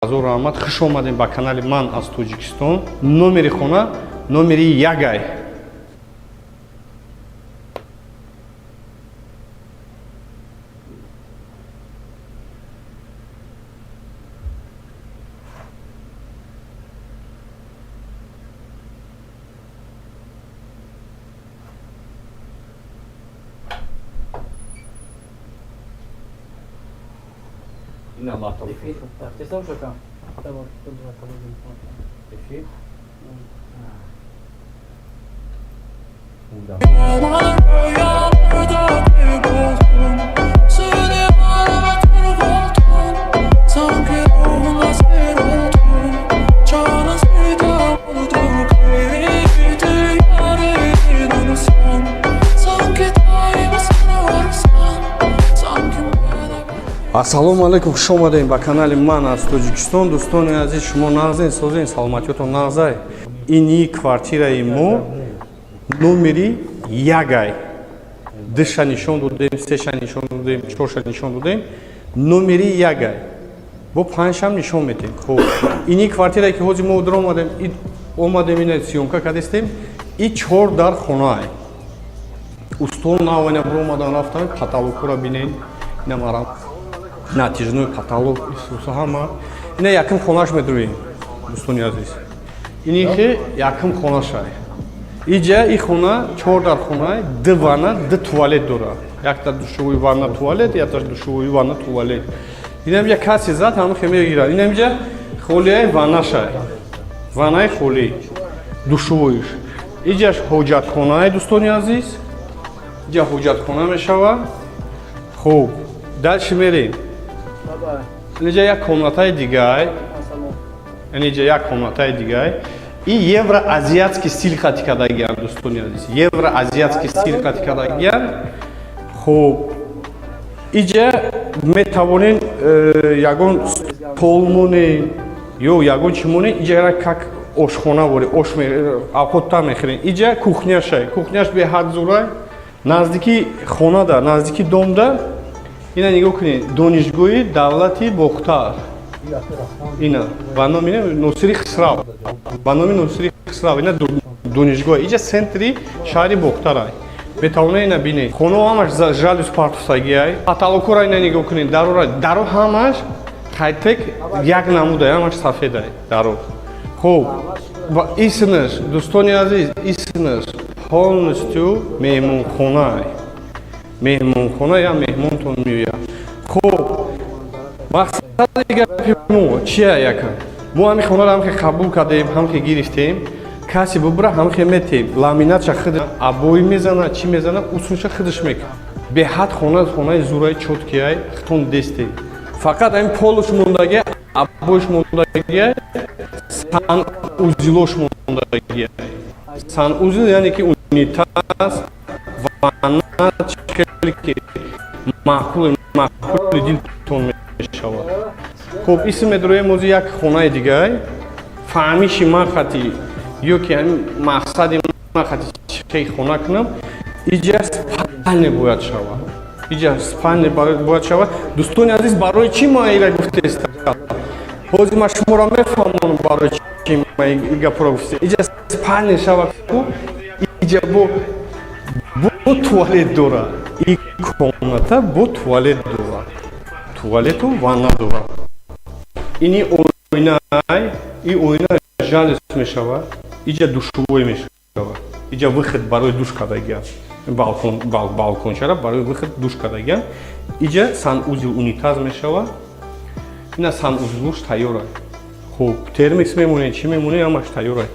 Азор Аҳмад, хуш омадем ба канали Ман аз Тоҷикистон. Номери хона номери ягай. Ina laptop. Atenção, Chocão. Tá bom, tudo já tá bem. Muda. Ассалому алейкум, хуш омадем ба канали Ман аз Тоҷикистон. Дӯстони азиз, шумо нағзен созен, саломатиётон нағзай. Ини квартираи мо номери ягай. Душа нишон додем, сеша нишон додем, чорша нишон додем. Номери ягай. Бо панҷшам нишон метем. Хоб. Ини квартирае ки ҳозир мо дар омадем ина сиёмка кардистем. И 4 дар хонае. Устон навайна бромадан рафтан каталогҳоро бинен. Ина марам натиҷанои каталог исуса ҳама. Ина якм хонаш медурем. Дӯстони азиз. Ини хе якм хонашай. Иҷа и хона 4 дар хонае, 2 ванна, 2 туалет дора. Якта душовои ванна туалет, якта душовои ванна туалет. Инам ҷа каси зад ҳама хе мегирад. Инам ҷа холияи ваннашай. Ваннаи холӣ. Душовоиш. Иҷаш ҳоҷатхонае дӯстони азиз. Иҷа ҳоҷатхона мешавад. Хуб, дальше мерем. Иҷа як комнатаи дигар. Иҷа як комнатаи дигар. И евроазиатский стил қати кардагиам дӯстони азиз. Евроазиатский стил қати кардагиам. Хуб. Иҷа метавонен ягон толмоне ё ягон чимоне иҷа как ошхона боре, ош авхота мехирен. Иҷа кухняшай. Кухняш беҳад зурай. Наздики хонада, наздики домда. Ина нигоҳ кунед, донишгоҳи давлати Бохтар. Ина ба номи Носири Хисрав. Ба номи Носири Хисрав. Ина донишгоҳ. Иҷа центри шаҳри Бохтарай. Метавонед ина бинед. Хонаҳо ҳамаш жалюз партусагиай. Каталогҳоро ина нигоҳ кунед. Даро ҳамаш хайтек як намудай, ҳамаш сафедай. Даро. Хуб. Исинаш, дӯстони азиз, исинаш полностью меҳмонхонае. Меҳмонхона я меҳмонтон меояд. Хуб. Мақсади гапи мо чия яка? Мо ҳамин хонаро ҳамхе қабул кардем, ҳамхе гирифтем. Каси бубра ҳамхе метем. Ламинатша хид абои мезана, чи мезана, усунша хидш мекун. Беҳад хонаи зураи чоткияй, хитон десте. Фақат ҳамин полуш мондагия, абоиш мондагия, санузилош мондагия. Санузил яъне ки унитаз, ванна, чикали ки маъқули дилтон мешавад. Хуб, исм медуроем ози як хонаи дигар. Фаҳмиши ман хати ё ки ҳамин мақсади ман хати чӣ хона кунам, иҷа спальня бояд шавад. Иҷа спальня бояд шавад. Дӯстони азиз, барои чӣ ман ира гуфтест? ҳозир ман шуморо мефаҳмонам барои чӣ ман ин гапро гуфтем. Иҷа спальня шавад. Иҷа бо туалет дора. И комната бо туалет дора. Туалету ванна дора. Ини ойнай, и ойна жалюз мешавад. Иҷа душовой мешавад. Иҷа выход барои душ кардагиам. Балкончара барои выход душ кардагиам. Иҷа санузил унитаз мешавад. Ина санузилуш тайёрай. Хуб, термикс мемонед, чӣ мемонед, ҳамаш тайёрай.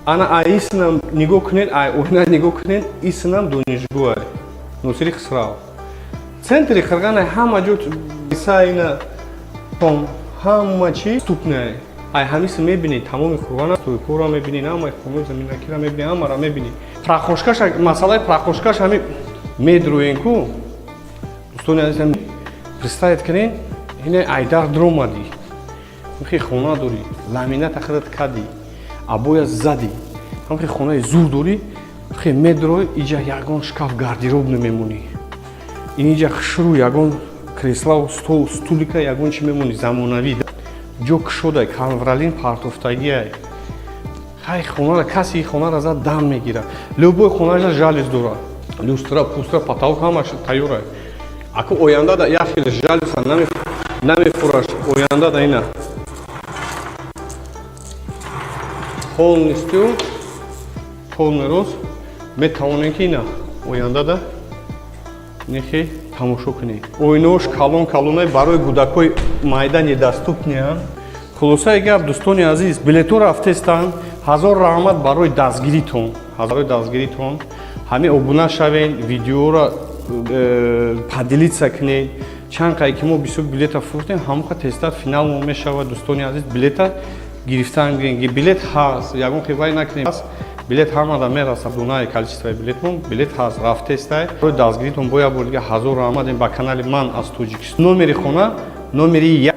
Ана исинам нигоҳ кунед, ойна нигоҳ кунед, исинам донишгоҳай. Носири Хисрав. Центри Қирғанай ҳама ҷо сайна том ҳама чи ступнае. Ай ҳамиси мебинед, тамоми Қирғана стойкора мебинед, ҳамаи хонаи заминакира мебинед, ҳамаро мебинед. Прахошкаш, масъалаи прахошкаш ҳамин медуроен ку. Дӯстони азиз, представед кунед, ина айдар дромади. Ҳамхи хона дорӣ, ламината хидат кади, абоя зади. Ҳамхи хонаи зур дорӣ, хе медурои иҷа ягон шкаф гардероб намемонӣ. Ин иҷа хушру ягон кресла, стул, стулика ягон чи мемонӣ замонавӣ. ҷо кушодай канвралин партофтагиай ҳай хонара каси хонара зад дам мегирад любой хонаша жалюз дорад люстра пустра потолок ҳамаш тайёрай аку ояндада як хел жалюза намефураш ояндада ина полностью полный рост метавонем ки ина ояндада нехе тамошо кунед ойнош калон-калонай барои кӯдакои майда недоступниян хулосаи гап дӯстони азиз билетҳо рафтестанд ҳазор раҳмат барои дастгиритон ҳамин обуна шавен видеоро поделиться кунед чанд қай ки мо бисёр билета фурӯхтем ҳамоха тестат финал мо мешавад дӯстони азиз билета гирифтан билет ҳаст ягон хивай накунем билет ҳамада мерасад дунаи количествои билетмон билет ҳаст рафтестай барои дастгиритон бо як бор дига ҳазор раҳмат ба канали ман аз тоҷикистон номери хона номери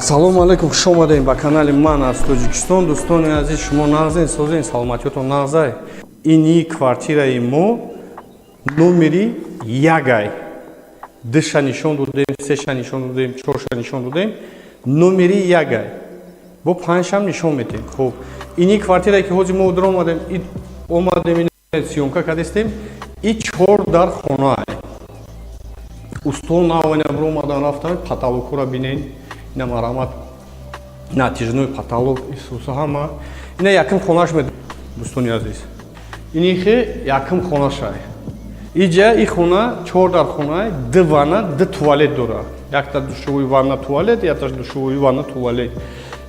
ассалому алайкум хуш омадем ба канали ман аз тоҷикистон дӯстони азиз шумо нағзен созен саломатиётон нағзай ини квартираи мо номери ягай душа нишон додем сеша нишон додем чорша нишон додем номери ягай бо панҷшам нишон метем хуб ини квартирае ки ҳози мо дро омадем сёмка кардестем и 4 дар хонае устол навайна бро омадан рафтам потолокро бинен ина марамат натижной потолок исуса ҳама ина якм хонаш мед дӯстони азиз инихе якм хонашай иҷа и хона 4 дар хонае 2 ванна 2 туалет дорад якта душовои ванна туалет якташ душовои ванна туалет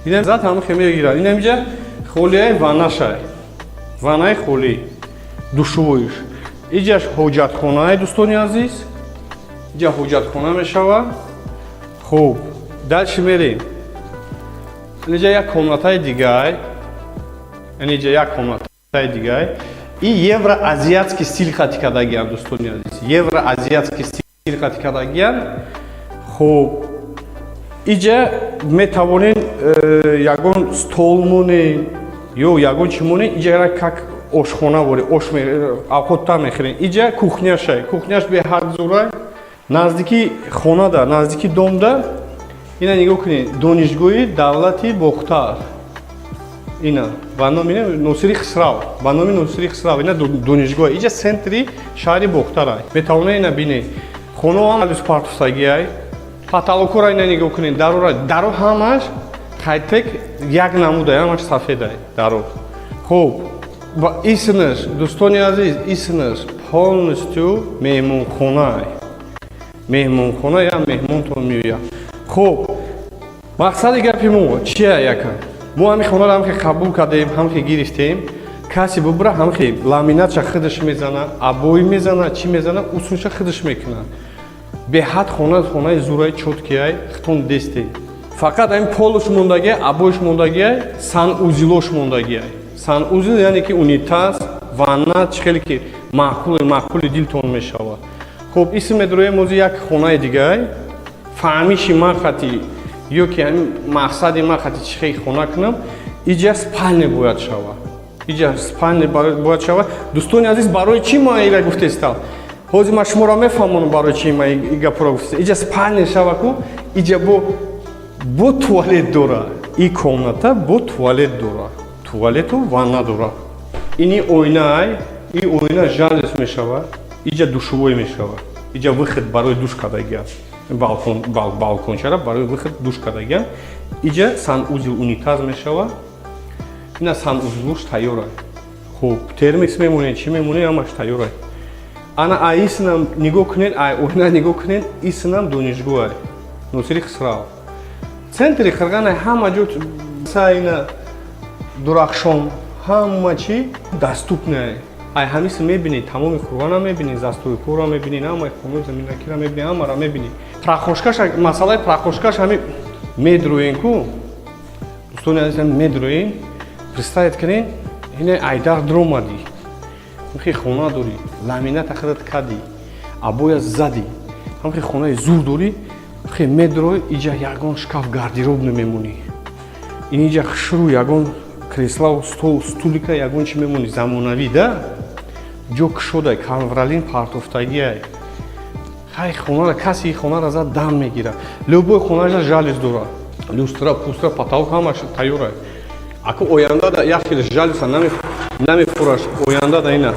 ина зат ҳама хемегирад ина иҷа холияи ваннашай ваннаи холӣ душовоиш иҷаш ҳоҷатхонае дӯстони азиз иҷа ҳоҷатхона мешавад хуб дальше мерем инҷа як комнатаи дигай инҷа як комнатаи дигай и евроазиатский стил хати кардагиам дӯстони азиз евроазиатский стил хати кардагиам хуб иҷа метавонем ягон стол монем ё ягон чӣ монем иҷа как ошхона боре ош авхота мехӯрем иҷа кухняшай кухняш беҳадзурай наздики хонада наздики домда ина нигоҳ кунед донишгоҳи давлати бохтар ина ба номи носири хисрав ба номи носири хисрав ина донишгоҳ иҷа сентри шаҳри бохтарай метавонед ина бинед хонаҳо ҳам партусагиай потолокора ина нигоҳ кунед даро ҳамаш қайтек як намудай ҳамаш сафедай даро хуб исмаш дӯстони азиз исмаш полностью меҳмонхонае меҳмонхона я меҳмонтон меояд хуб мақсади гапи мо чия якам мо ҳамин хонаро ҳамхе қабул кардем ҳамхе гирифтем каси бубра ҳамхе ламинатша худаш мезана абои мезана чӣ мезана усунша худаш мекуна беҳад хонаи зураи чоткияй хитон десте фақат ҳамин полуш мондагия абоиш мондагия санузилош мондагия санузил яъне ки унитаз ванна чӣ хеле ки маъқули дилтон мешавад хуб исм медроем ози як хонаи дигай фаҳмиши ман хати ё ки ҳамин мақсади ман хати чӣ хел хона кунам иҷа спальня бояд шавад иҷа спальня бояд шавад дӯстони азиз барои чӣ ман ира гуфтестам ҳозир ман шуморо мефаҳмонам барои чи ман и гапро гуфтам. Иҷа спальня шаваку, иҷа бо туалет дора. И комната бо туалет дора. Туалету ванна дора. Ини ойнай, и ойна жалес мешава, иҷа душувой мешава. Иҷа выход барои душ кардагиам. Балкончара барои выход душ кардагиам. Иҷа санузел унитаз мешава. Ина санузлуш тайёрай. Хуб, термикс мемонед, чӣ мемонед, ҳамаш тайёрай. Ана айсинам нигоҳ кунед, ойна нигоҳ кунед, исинам донишгоҳай. Носири Хисрав. Центри Қирғанай ҳама ҷо сайна Дурахшон, ҳама чӣ даступнай. Ай ҳамиси мебинед, тамоми Қурғона мебинед, застои кӯра мебинед, ҳамаи хонаи заминакира мебинед, ҳамара мебинед. Прахошкаш, масъалаи прахошкаш ҳами медроен ку. Дӯстони азизам медроен. Представед кунед, ина Айдар дромади. Ҳамхи хона дорӣ, ламината худат кади, абоя зади. Ҳамхи хонаи зур дорӣ, ҳамхи медрои, иҷа ягон шкаф гардероб намемонӣ. Ин иҷа хушру ягон креслау стулика ягон чӣ мемонӣ замонавӣ да? Ҷо кушодай, канвралин партофтагиай. Ҳай хонара каси хонара зад дам мегира. Любой хонажа жалез дора. Люстра, пустра, потолок ҳамаш тайёрай. Аку ояндада як хел жалеза намефураш. Ояндада ина.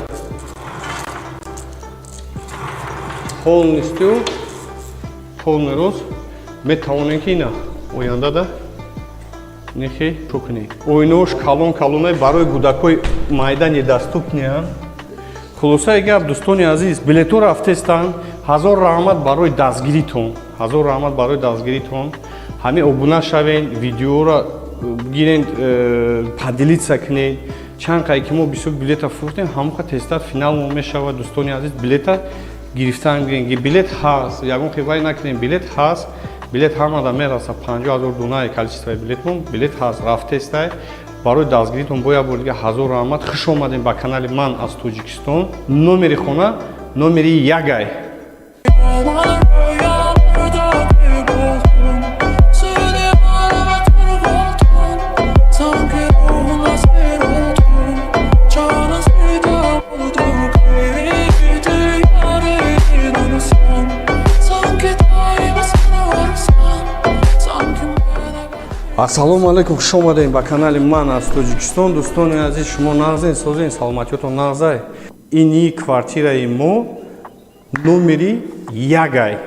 Полностью, полный рост. Метавонем ки ина ояндада нехе чукни. Ойнош калон-калонай барои кӯдакои майда недоступниян. Хулосаи гап, дӯстони азиз, билетҳо рафтестан, ҳазор раҳмат барои дастгиритон. Ҳазор раҳмат барои дастгиритон. Ҳамин обуна шавен, видеоро гирен, поделиться кунед. Чанд қай ки мо бисёр билета фурӯхтем, ҳамоха тестат финал мешавад. Дӯстони азиз, билета гирифтан гирен. Билет ҳаст, ягон хивай накунем, билет ҳаст. Билет ҳамада мераса 50,000 донаи количествои билетмон. Билет ҳаст, рафтестай. Барои дастгиритон боя бор дига ҳазор раҳмат. Хуш омадем ба канали ман аз Тоҷикистон. Номери хона, номери ягай. Ассалому алайкум, хуш омадем ба канали ман аз Тоҷикистон. Дӯстони азиз, шумо нағзен, созен, саломатиётон нағзай. Ини квартираи мо номери ягай.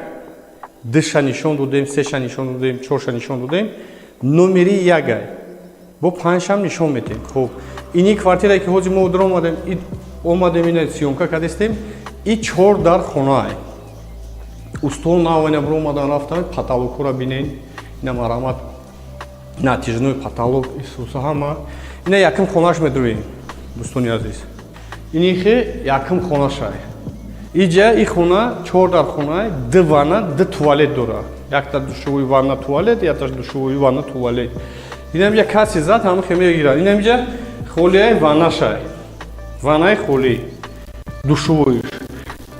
Душа нишон додем, сеша нишон додем, чорша нишон додем. Номери ягай. Бо панҷшам нишон метем. Хуб, ини квартирае ки ҳозир мо дромадем, омадем ина сиёмка кардестем. И 4 дар хонаай. Устол навайна бромадан рафтам, потолокура бинен. Ина марамат натижной потолок Исуса ҳама. Ина яким хонаш медроем, дӯстони азиз. Инихе яким хонашай. Иҷа и хона 4 дар хонаи 2 ванна, 2 туалет дора. Якта душувои ванна туалет, якта душувои ванна туалет. Инам ҷа каси зад ҳамихе мегирад. Инам ҷа холияи ваннашай. Ваннаи холи. Душувоиш.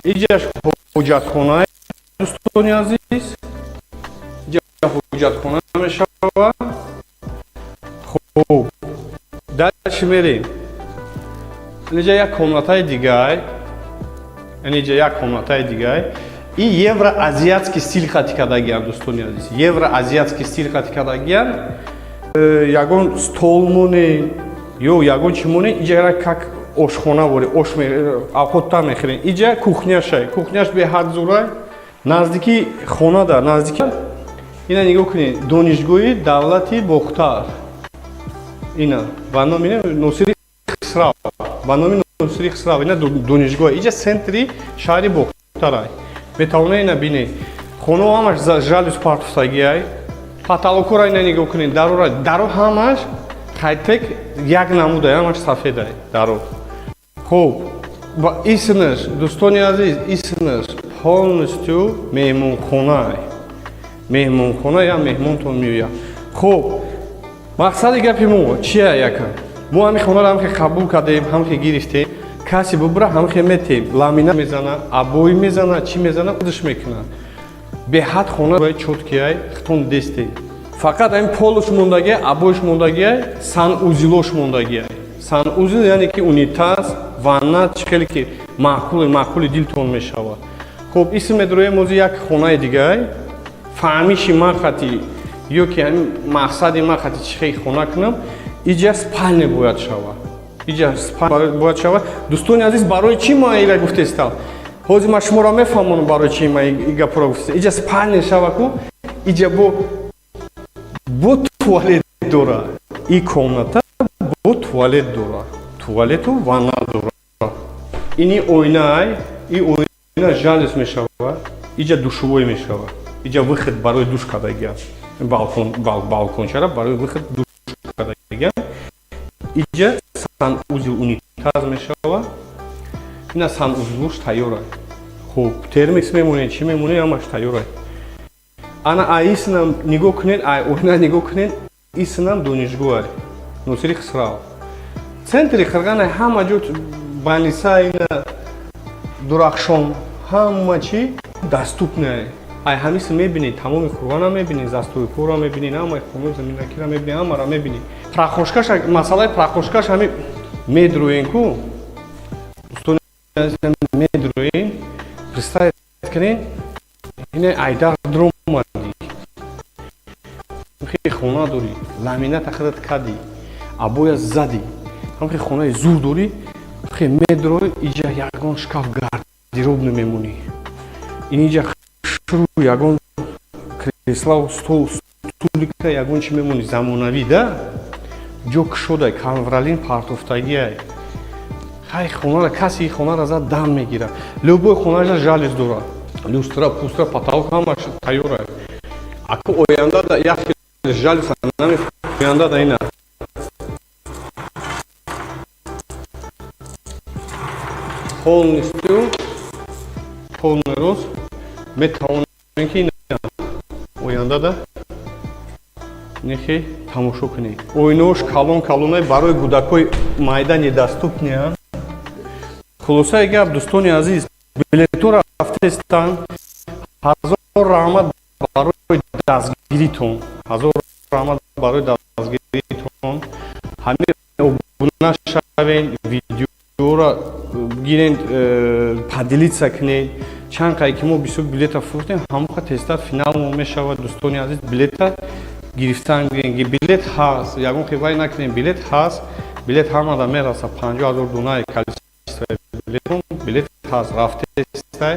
Иҷаш ҳоҷатхонаи дӯстони азиз. Иҷа ҳоҷатхона мешава. Хуб. Дальше мерем. Инҷа як комнатаи дигай. Инҷа як комнатаи дигай. И евроазиатский стил хати кардагиам, дӯстони азиз. Евроазиатский стил хати кардагиам. Ягон столмоне ё ягон чимоне иҷа как ошхона боре, авхотта мехӯрем. Иҷа кухняшай. Кухняш беҳадзурай. Наздики хонада, наздики ина нигоҳ кунед. Донишгоҳи давлати Бохтар. Ина ба номи Носири Хисрав. Ба номи Носири Хисрав. Ина донишгоҳ. Иҷа центри шаҳри Бохтарай. Метавонед ина бинед. Хонаҳо ҳамаш жалюз партофтагиай. Потолокура ина нигоҳ кунед. Даро ҳамаш қайтек як намудай, ҳамаш сафедай даро. Хуб, исинаш, дӯстони азиз, исинаш полностью меҳмонхонай. Меҳмонхона я меҳмонтон меояд. Хуб, мақсади гапи мо чия якам? Мо ҳамин хонаро ҳамхе қабул кардем, ҳамхе гирифтем. Каси бубра ҳамхе метем. Ламина мезана, абои мезана, чӣ мезана, худаш мекунад. Беҳад хона чоткияй, хитон десте. Фақат ин полуш мондагия, абоиш мондагия, санузилош мондагия. Санузил яъне ки унитаз, ванна хеле ки маъқули дилтон мешавад. хуб исм медроем ози як хонаи дигар фаҳмиши ман хати ё ки ҳамин мақсади ман хати чӣ хел хона кунам иҷа спальня бояд шавад. иҷа спальня бояд шавад. дӯстони азиз барои чӣ ман ира гуфтестам? ҳозир ман шуморо мефаҳмонам барои чӣ ман и гапро гуфтестам. иҷа спальня шавад ку иҷа бо туалет дора. И комната бо туалет дора. туалету ванна дора. ини ойнай и ойна жалес мешавад. иҷа душувой мешавад. иҷа выход барои душ кардагиам. балкончара барои выход душ кардагиам. иҷа санузел унитаз мешавад. ина санузлуш тайёрай. хуб термикс мемонед чӣ мемонед ҳамаш тайёрай. ана аисинам нигоҳ кунед ойна нигоҳ кунед исинам донишгӯҳай Носири Хисрав. центри Қирғанай ҳама ҷо баниса ина дурахшон ҳама чӣ даступнае. ай ҳамиси мебинед тамоми Қурғона мебинед застойпора мебинед ҳамаи хонаи заминакира мебинед ҳамара мебинед. прахошкаш масъалаи прахошкаш ҳами медроен ку медроен представед кунед ина айдар дромади хеле хона дорӣ ламината худат кади абоя зади ҳамхе хонаи зур дорӣ хе медрои иҷа ягон шкаф гардеробна мемонӣ ин иҷа шуру ягон креслау стулика ягон чӣ мемонӣ замонавӣ да ҷо кушодай канвралин партофтагиай хай хонара каси хонара зад дам мегирад лӯбои хонажа жалез дорад люстра пустра потолок ҳамаш тайёрай аку ояндада як жалез нами ояндада ина полностью полный рост метавонем ки ина ояндада нехе тамошо кунед ойнош калон-калонай барои кӯдакои майда недоступнеанд. хулосаи гап дӯстони азиз билетҳо рафтестан ҳазор раҳмат барои дастгиритон ҳазор раҳмат барои дастгиритон ҳамин обуна шавен видеора гирен поделиться кунед чанд қай ки мо бисёр билета фурӯхтем ҳамоха тезтар финал мешавад. дӯстони азиз билета гирифтан билет ҳаст ягон хивай накунем билет ҳаст билет ҳамада мераса 50,000 донаи количествои билет ҳаст рафтестай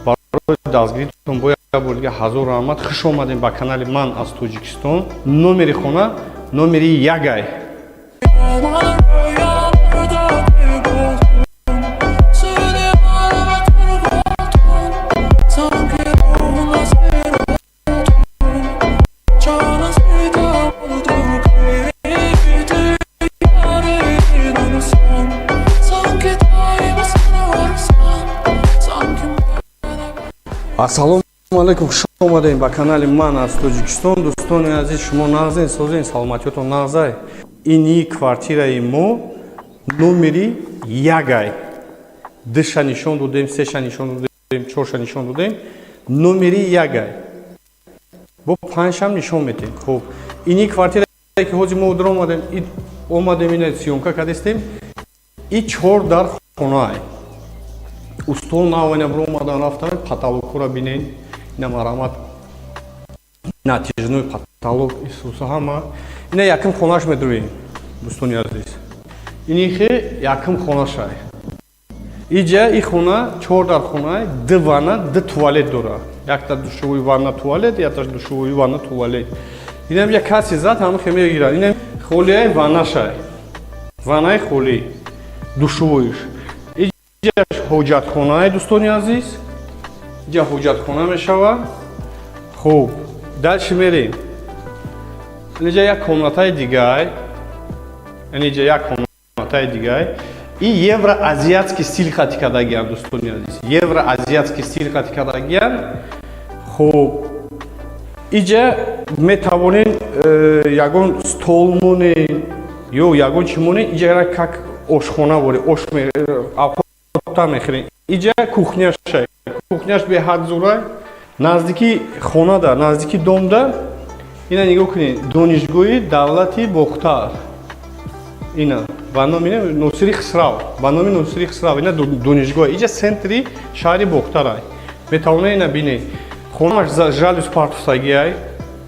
барои дастгиритон бояд болига ҳазор раҳмат. хуш омадем ба канали ман аз Тоҷикистон. номери хона номери ягай ассалому алайкум. хуш омадем ба канали ман аз Тоҷикистон. дӯстони азиз шумо нағзен созен саломатиётон нағзай. ини квартираи мо номери ягай душа нишон додем сеша нишон додем чорша нишон додем номери ягай бо панҷшам нишон метем. хуб ини квартирае ки ҳозир мо омадем ина сиёмка кардестем и 4 дар хонае устол навайна бро омадан рафтан потолокро бинед ина марамат натижной потолок исуса ҳама ина яким хонаш медроем. дӯстони азиз ини хе яким хонашай иҷа и хона 4 дар хонае 2 ванна 2 туалет дора. якта душувои ванна туалет якта душувои ванна туалет. инам я каси зад ҳама хе мегирад. ина холияи ваннашай ваннаи холи душувоиш иҷа ҳоҷатхонаи дӯстони азиз иҷа ҳоҷатхона мешавад. хуб дальше мерем. иҷа як комнатаи дигар иҷа як комнатаи дигар и евроазиатский стил хати кардагиам. дӯстони азиз евроазиатский стил хати кардагиам. хуб иҷа метавонед ягон стол монед ё ягон чӣ монед иҷа как ошхона боре ош мехӯрем. иҷа кухняшай кухняш беҳад зурай наздики хонада наздики домда ина нигоҳ кунед донишгоҳи давлати бохтар ина ба номи Носири Хисрав, ба номи Носири Хисрав, ина донишгоҳ, иҷа центри шаҳри Бохтарай. Метавонед ина бинед. Хонамаш жалюз партусагиай,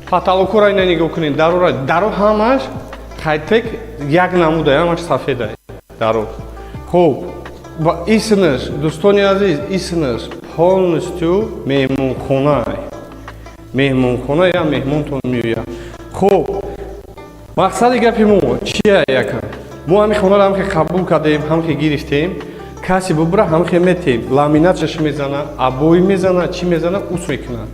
потолокора ина нигоҳ кунед, даро ҳамаш хайтек як намуда, ҳамаш сафедай даро. Хуб, исинаш, дӯстони азиз, исинаш полностью меҳмонхонае. Меҳмонхона я меҳмонтон меояд. Хуб, мақсади гапи мо чия яка? Мо ҳами хонаро ҳамхе қабул кардем, ҳамхе гирифтем, каси бубра ҳамхе метем, ламинатшаш мезана, абои мезана, чӣ мезана, ус мекунад.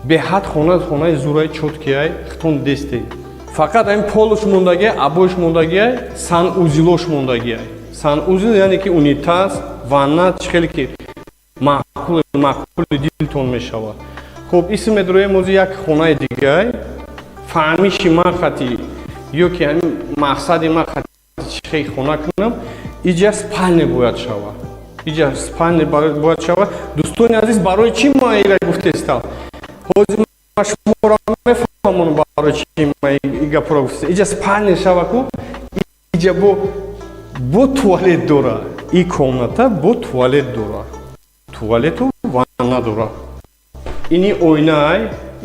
Беҳад хонаи зураи чоткияй, хитон десте. Фақат ҳамин полуш мондагия, абоиш мондагия, санузилош мондагия. Санузил яъне ки унитаз, ванна чӣ хеле ки маъқули дилтон мешавад. Хуб, исм медроем ози як хонаи дигар, фаҳмиши ман хати ё ки ҳамин мақсади ман хати чӣ хел хона кунам, иҷа спальня бояд шавад. Иҷа спальня бояд шавад. Дӯстони азиз, барои чӣ мо ира гуфтестам? ҳозир ма шуморо мефаҳмонам барои чӣ ма и гапро гуфтестам. Иҷа спальня шава ку, иҷа бо туалет дора. И комната бо туалет дора. Туалету ванна дора. Ини ойнай,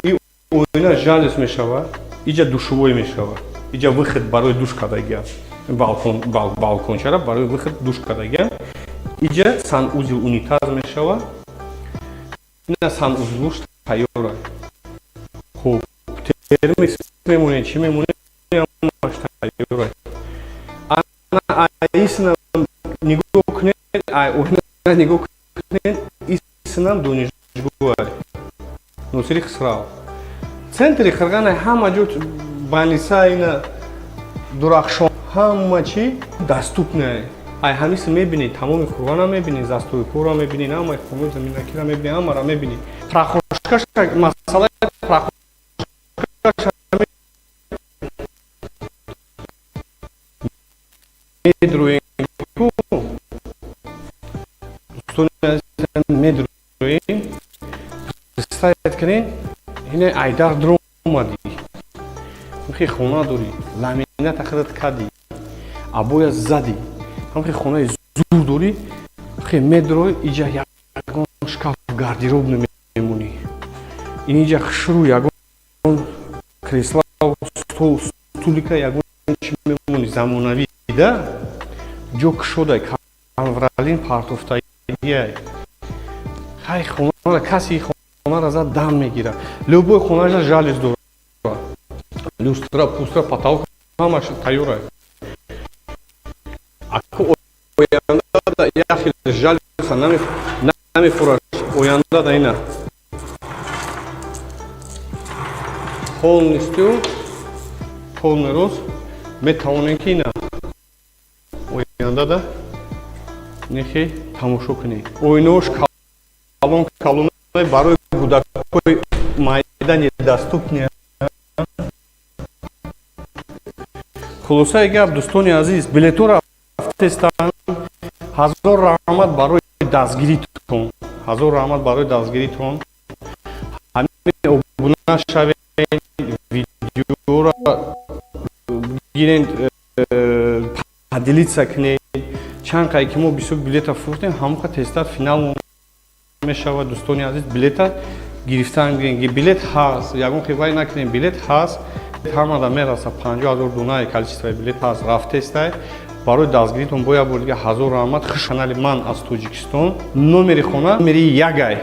и ойна жалюз мешавад, иҷа душувой мешавад. Иҷа выход барои душ кардагиам. Балкончара барои выход душ кардагиам. Иҷа санузил унитаз мешавад. Ина санузилуш тайёра. Хуб, термис мемонед, чӣ мемонед? Ҳамаш тайёра. Ана исна нигоҳ кунед, ойна нигоҳ кунед, иснам донишгоҳ Носири Хисрав. Центри Қирғанай ҳама ҷо баниса ина дурахшон ҳама чӣ даступнае. Ай ҳамиси мебинед, тамоми Қирғана мебинед, застойкора мебинед, ҳамаи хонаи заминакира мебинед, ҳамара мебинед. Прахошкаш масъалаи прахошкаш медроем ку дӯстони азизам медроем. Представед кунед, ина Айдар дромади. ҳамхе хона дорӣ, ламината худат кади, абоя зади, ҳамхе хонаи зур дорӣ, ҳамхе медрои, иҷа ягон шкаф гардероб мемонӣ. Ин иҷа хушру ягон кресла, стулика ягон чӣ мемонӣ замонавӣ да, ҷо кушодай, камвралин партофтагияй. Хай хонара каси хонара зад дам мегирад. Любой хонажа жалюз дорад. Люстра, пустра, потолок ҳамаш тайёрае. Аку ояндада яхи жалюза намефурад, ояндада ина полностью полный рост метавонем ки ина ояндада нехе тамошо кунед. Ойнош калонай барои кӯдакҳои майдани даступне. Хулосаи гап, дӯстони азиз, билетҳо рафтестанд. ҳазор раҳмат барои дастгиритон. ҳазор раҳмат барои дастгиритон. ҳамин обуна шавед, видеоро гиред, падилитса кунед. чанд қай ки мо бисёр билета фурӯхтем, ҳамоха тезтар финал мешавад. Дӯстони азиз, билета гирифтан гиред. Билет ҳаст, ягон хибаи накунем, билет ҳаст. ҳамада мераса 50 000 донаи количествои билет ҳаст. Рафтестай барои дастгиритон бо як бор дига ҳазор раҳмат. Канали ман аз Тоҷикистон. Номери хона номери ягай.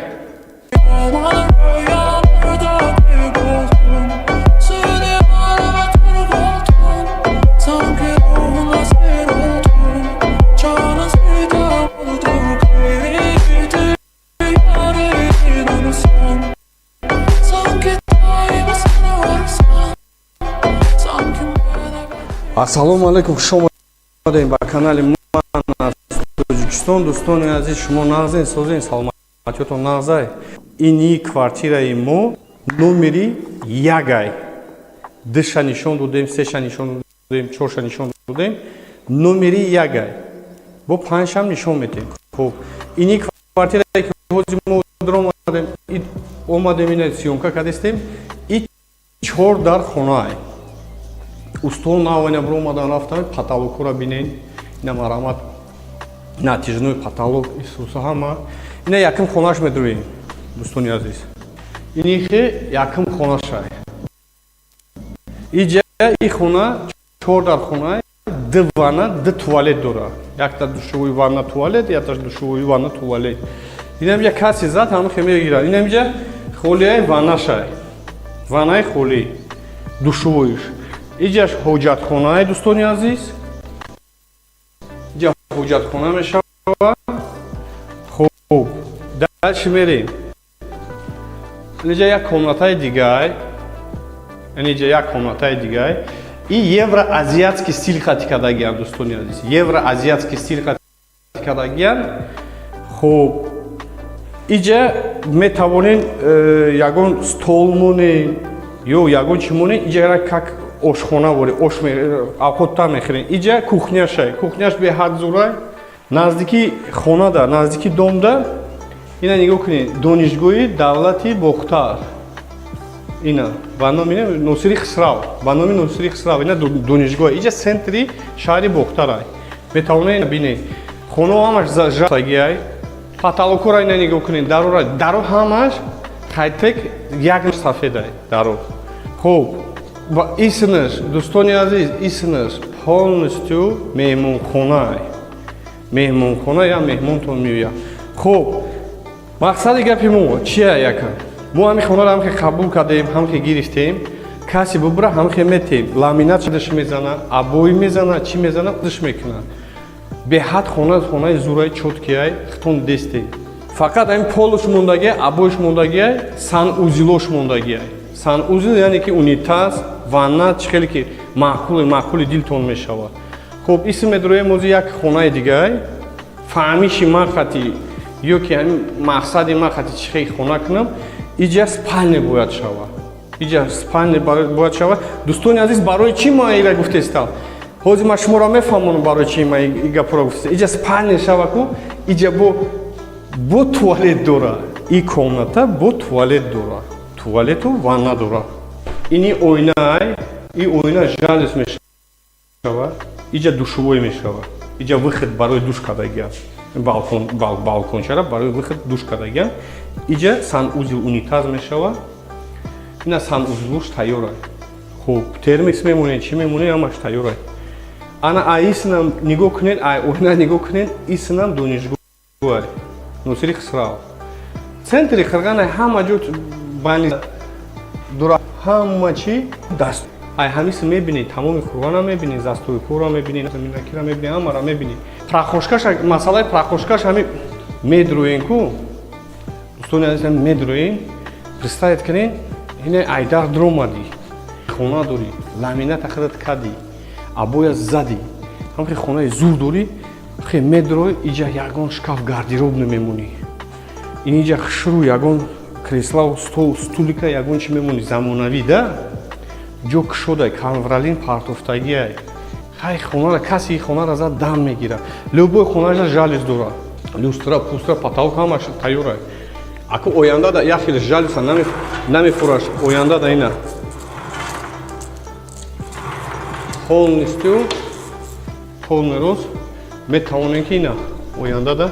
Ассалому алайкум, хуш омадед ба канали ман аз Тоҷикистон. Дӯстони азиз, шумо нағзен созен, саломатиётон нағзай. Ини квартираи мо номери ягай. Душа нишон додем, сеша нишон додем, чорша нишон додем. Номери ягай. Бо панҷшам нишон метем. Хуб, ини квартираи ки ҳозир мо омадем ина сиёмка кардестем. И 4 дар хонае. Устол навайна бромадан рафтам, потолокора бинед. ина марамат натижной потолок Исуса ҳама ина яким хонаш медруем дӯстони азиз инихе яким хонашай иҷа и хона 4 дар хона ду ванна ду туалет дора якта душувои ванна туалет якта душувои ванна туалет инам я каси зад ҳама мегирад инам иҷа холияи ваннашай ваннаи холи душувоиш иҷаш ҳоҷатхонаи дӯстони азиз иҷа ҳоҷатхона мешава хуб дальше мерем иҷа як комнатаи дигар иҷа як комнатаи дигар и евроазиатский стил хати кардагиам дӯстони азиз евроазиатский стил хати кардагиам хуб иҷа метавонем ягон стол монем ё ягон чӣ монем иҷа как ошхона боре ош авхоттар мехӯрем иҷа кухняшай кухняш беҳад зурай наздики хонада наздики домда ина нигоҳ кунед донишгоҳи давлати бохтар ина ба номи носири хисрав ба номи носири хисрав ина донишгоҳ иҷа сентри шаҳри бохтарай метавонед бинед хонао ҳамаш жатагиай потолокора ина нигоҳ кунед даро ҳамаш хайтек як сафедай даро хуб исинаш дӯстони азиз исинаш полностью меҳмонхонай меҳмонхона я меҳмонтон меояд хуб мақсади гапи мо чия яка мо ҳами хонаро ҳамке қабул кардем ҳамке гирифтем каси бубра ҳамке метем ламинат диш мезана абои мезана чӣ мезана диш мекунад беҳад хонаи зураи чоткияй хитон десте фақат ҳамин полуш мондагия абоиш мондагия санузилош мондагия санузил яъне ки унитаз ванна чӣ хеле ки маъқули дилтон мешавад хуб исм медроем ози як хонаи дигар фаҳмиши ман хати ё ки ҳамин мақсади ман хати чӣ хел хона кунам иҷа спальня бояд шавад иҷа спальня бояд шавад дӯстони азиз барои чӣ ман ира гуфтестам ҳозир ман шуморо мефаҳмонам барои чӣ ман и гапро гуфтестам иҷа спальня шава ку иҷа бо туалет дора и комната бо туалет дора туалету ванна дора ини ойнай и ойна жалес мешавад иҷа душувой мешавад иҷа выход барои душ кардагиам балкончара барои выход душ кардагиам иҷа санузил унитаз мешавад ина санузилуш тайёрай хуб термис мемонед чӣ мемонед ҳамаш тайёрай ана аисинам нигоҳ кунед ойна нигоҳ кунед исинам донишгоҳай носири хисрав центри қирғанай ҳама ҷо байни дура ҳама чӣ даст ай ҳамиси мебинед тамоми қурғана мебинед застои кора мебинед заминакира мебинед ҳамара мебинед прахошкаш масъалаи прахошкаш ҳами медроен ку дӯстони азиз медроен представед кунед ина айдар дромади хона дорӣ ламината худат кади абоя зади ҳамхе хонаи зур дорӣ хе медрой иҷа ягон шкаф гардеробна мемонӣ ин иҷа хушру ягон креслау стол стулика ягон чӣ мемонӣ замонавӣ да ҷо кушодай конвралин партофтагиай хай хонара каси хонара зад дам мегирад любой хонаша жалюз дора люстра пустра потолок ҳамаш тайёрай аку ояндада як хел жалюза намефураш ояндада ина полностью полный рост метавонем ки ина ояндада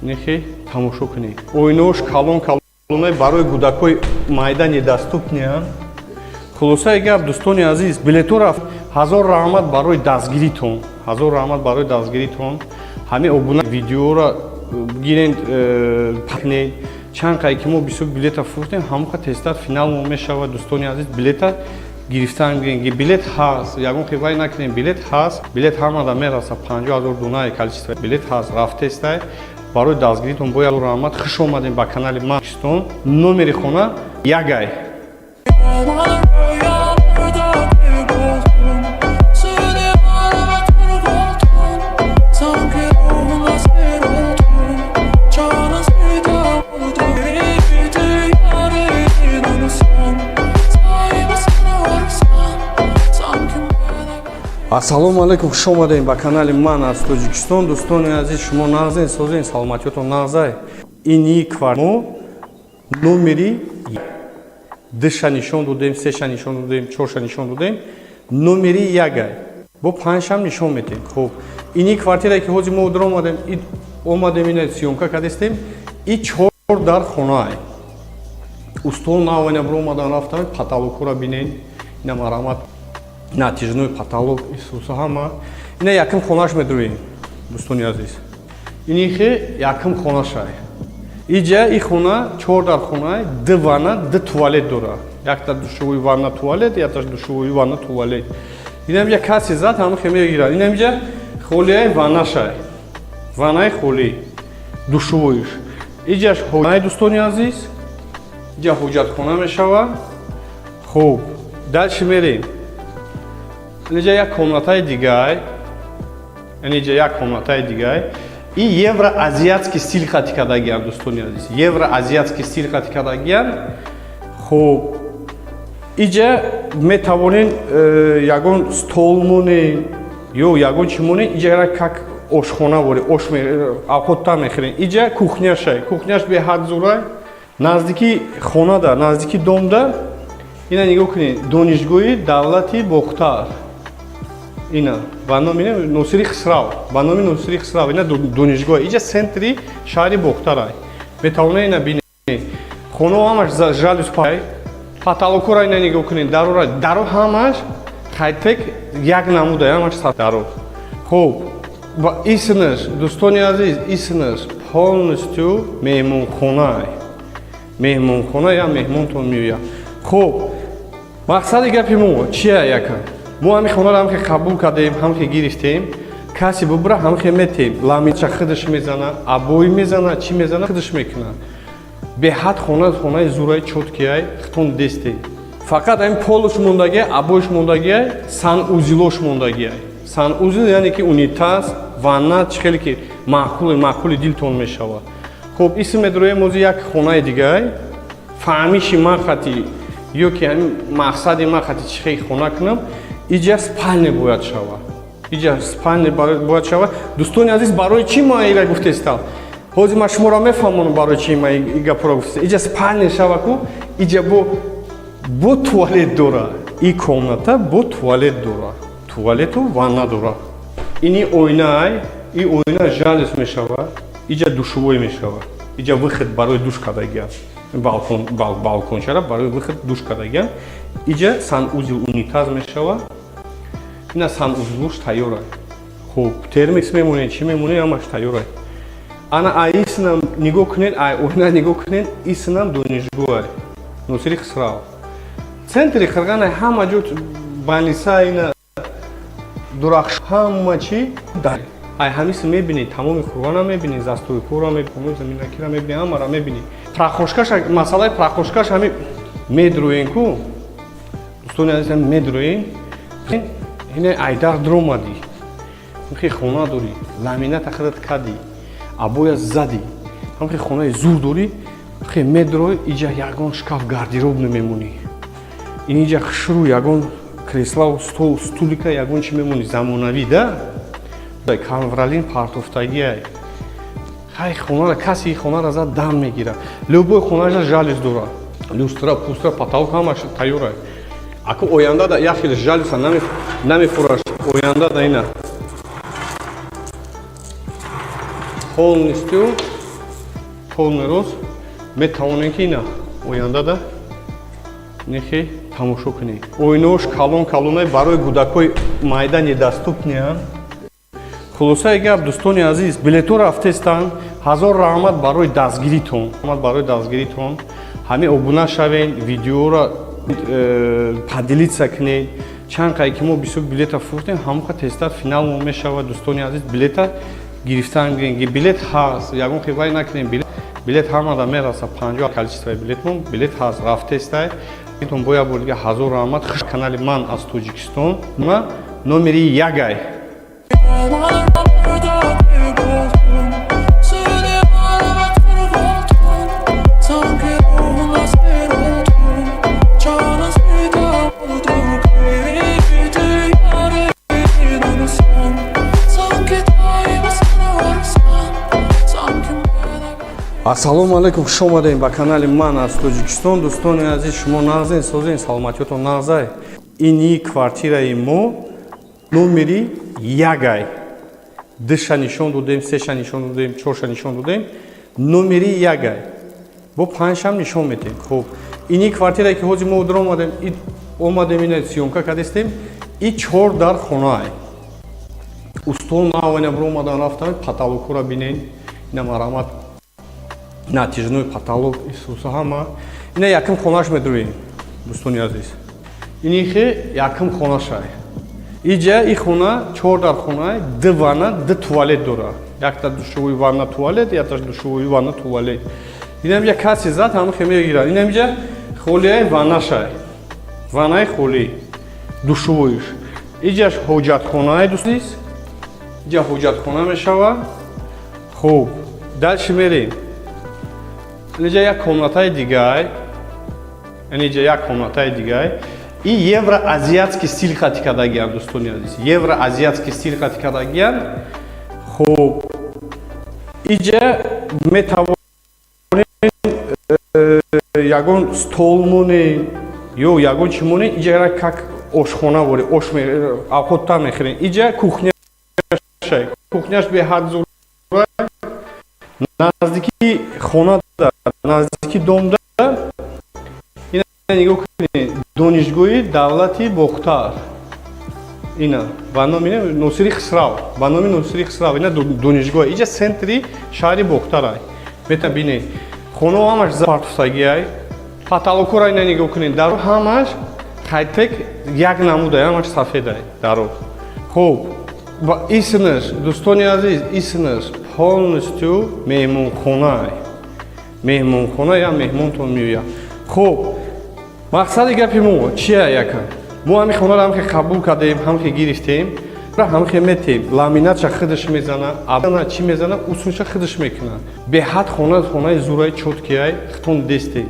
нехе тамошо кунем ойнош калонай барои кӯдакои майда недоступнян хулосаи гап дӯстони азиз билетора 1000 раҳмат барои дастгиритон 1000 раҳмат барои дастгиритон ҳамин обуна видеоро гиред пакнед чанд қай ки мо бисёр билета фурӯхтем ҳамоқа тезтар финал мешавад дӯстони азиз билета гирифтан гирем билет ҳаст ягон қивай накунем билет ҳаст билет ҳамада мераса 50 000 донаи количество билет ҳаст рафтестай барои дастгиритон бояд раҳмат хуш омадем ба канали Макстон номери хона ягай ассалому алайкум хуш омадем ба канали ман аз Тоҷикистон дӯстони азиз шумо нағзен созен саломатиётон нағзай ини квартмо номери 2 нишон додем 3 нишон додем 4 нишон додем номери ягай бо 5 нишон метем хуб ини квартирае ки ҳози мо удир омадем ина сиёмка кардистем и 4 дар хонае устол навайна бир омадан рафтам паталокро бинен ина марамат натижной паталок исуса ҳама ина яким хонаш медуем дӯстони азиз инихе яким хонашай иҷа и хона 4 дар хонае 2 ванна 2 туалет дора якта душовои ванна туалет якташ душовои ванна туалет инамҷа каси зад ҳамахе мегирад инамҷа холияи ваннашай ваннаи холӣ душовоиш иҷаш ҳонаи дӯстони азиз иҷа ҳоҷатхона мешавад хуб дальше мерем иҷа як комнатаи дигай иҷа як комнатаи дигай и евроазиатский стил хати кардагиам дӯстони азиз евроазиатский стил хати кардагиам хуб иҷа метавонен ягон стол монен ё ягон чӣ монен иҷа как ошхона боре ош авхотта мехӯрен иҷа кухняшай кухняш беҳад зурай наздики хонада наздики домда ина нигоҳ кунед донишгоҳи давлати бохтар ина ба номи носири хисрав ина донишгоҳ иҷа центри шаҳри бохтарай метавонед ина бинед хонао ҳамаш жалюз пай паталокора ина нигоҳ кунед даро ҳамаш хайтек як намудай ҳамаш даро хуб исмаш дӯстони азиз исмаш полностью меҳмонхона я меҳмонтон меояд хуб мақсади гапи мо чия якам мо ҳамин хонаро ҳамхе қабул кардем ҳамхе гирифтем каси бубура ҳамхе метем ламинча худаш мезана абои мезана чӣ мезана худаш мекунад беҳад хонаи зураи чоткияй хитон десте фақат ҳамин полуш мондагия абоиш мондагия санузилош мондагия санузил яъне ки унитаз ванна чӣ хеле ки маъқули дилтон мешавад хуб исм медуроем ози як хонаи дигай фаҳмиши ман хати ё ки ҳамин мақсади ман хати чӣ хеле хона кунам иҷа спальня бояд шавад иҷа спальня бояд шавад дӯстони азиз барои чӣ ман ира гуфтестам ҳозир ман шуморо мефаҳмонам барои чӣ ман и гапро гуфтестам иҷа спальня шавад ку иҷа бо туалет дора и комната бо туалет дора туалету ванна дора ини ойнай и ойна жалюз мешавад иҷа душовой мешавад иҷа выход барои душ кардагиам балкончара барои выход душ кардагиам иҷа санузил унитаз мешавад ина санузилуш тайёрай хуб термикс мемонед чӣ мемонед ҳамаш тайёрай ана исинам нигоҳ кунед ойна нигоҳ кунед исинам донишгоҳай носири хисрав центри қирғанай ҳама ҷо баниса ина дурахш ҳама чӣ ай ҳамиси мебинед тамоми хурвана мебинед застои кора мебинед заминакира мебинед ҳамара мебинед прахошкаш масъалаи прахошкаш ҳами медроен ку дӯстони азиз медроен ина айдар дромади ҳамхе хона дорӣ ламината худат кади абоя зади ҳамхе хонаи зур дорӣ хе медрои иҷа ягон шкаф гардероб намемонӣ ин иҷа хушру ягон креслау стулика ягон чӣ мемонӣ замонавӣ да камвралин партофтагиай хай хонара каси хонара зад дам мегирад любой хонаша жалюз дора люстра пустра потолок ҳамаш тайёрай аку ояндада як хел жалюза намефураш ояндада ина полностью полный рост метавонем ки ина ояндада нехе тамошо кунем ойнош калонай барои кӯдакҳои майда недоступниам хулосаи гап дӯстони азиз билето рафтестан ҳазор раҳмат барои дастгиритон ҳаме обуна шавен видеоро падилитса кунед чанд қай ки мо бисёр билета фурӯхтем ҳамоқа тестар финал мешавад дӯстони азиз билета гирифтан билет ҳаст ягон хибаи накунем билет ҳамада мераса 50 количествои билетмон билет ҳаст рафтестай тон боя бор дига ҳазор раҳмат канали ман аз Тоҷикистон номери ягай ассалому алайкум хуш омадем ба канали ман аз Тоҷикистон дӯстони азиз шумо нағзен созен саломатиётон нағзай ини квартираи мо номери ягай 2 нишон додем, 3 нишон додем, 4 нишон додем, номери 1 бо 5 нишон метем. Хуб, ини квартирае ки ҳозир мо дар омадем ина сиёмка кардистем, и 4 дар хонаае. Устон навайна бромадан рафтам, потолокро бинен, ина марамат натижной потолок исуса ҳама. Ина яким хонаш медурем, дӯстони азиз. Ини хе яким хонашай. Иҷа и хона 4 дар хонаае, 2 ванна, 2 туалет дора. Якта душовой ванна туалет, якта душовой ванна туалет. Инам ҷа каси зад ҳама хе мегирад. Инам ҷа холияи ваннашай. Ваннаи холи, душовойш. Иҷаш ҳоҷатхонае дӯстиз. Иҷа ҳоҷатхона мешава. Хуб, дальше мерем. Иҷа як комнатаи дигар. Иҷа як комнатаи дигар. И евроазиатский стил хати кардагиам, дӯстони азиз. Евроазиатский стил хати кардагиам. Хуб, иҷа метавонем ягон стол монем ё ягон чӣ монем, иҷа как ошхона боре, ош авхота мехӯрем. Иҷа кухняшай. Кухняш беҳад зура. Наздики хона дар, наздики дом дар. Ина нигоҳ кунед, донишгоҳи давлати Бохтар. Ина ба номи Носири Хисрав. Ба номи Носири Хисрав. Ина донишгоҳ. Иҷа центри шаҳри Бохтарай. Бета бинед. Хоно ҳамаш запартуфтагиай. Потолокро ина нигоҳ кунед. Даро ҳамаш хайтек як намудай, ҳамаш сафедай. Даро. Хуб, исинаш, дӯстони азиз, исинаш полностью меҳмонхонае. Меҳмонхона я меҳмонтон меояд. Хуб, мақсади гапи мо чия якам? Мо ҳами хонаро ҳамхе қабул кардем, ҳамхе гирифтем, ҳамхе метем. Ламинатша хидаш мезана, абана чӣ мезана, усунша хидаш мекунад. Беҳад хонаи зураи чоткияй, хитон десте.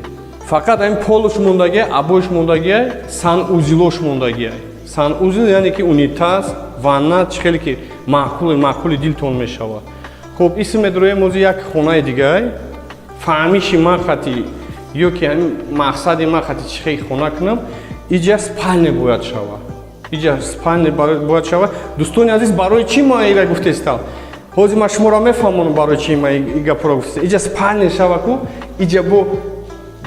Фақат ҳамин полуш мондагия, абоиш мондагия, санузилош мондагия. Санузил яъне ки унитаз, ванна чӣ хеле ки маъқули дилтон мешавад. Хуб, исм медуроем ози як хонаи дигар. Фаҳмиши ман хати ё ки ҳамин мақсади ман хати чӣ хеле хона кунам, иҷа спальня бояд шавад. Иҷа спальня бояд шавад. Дӯстони азиз, барои чӣ ман ира гуфтестам? Ҳозир ман шуморо мефаҳмонам барои чӣ ман и гапро гуфтестам. Иҷа спальня шава ку, иҷа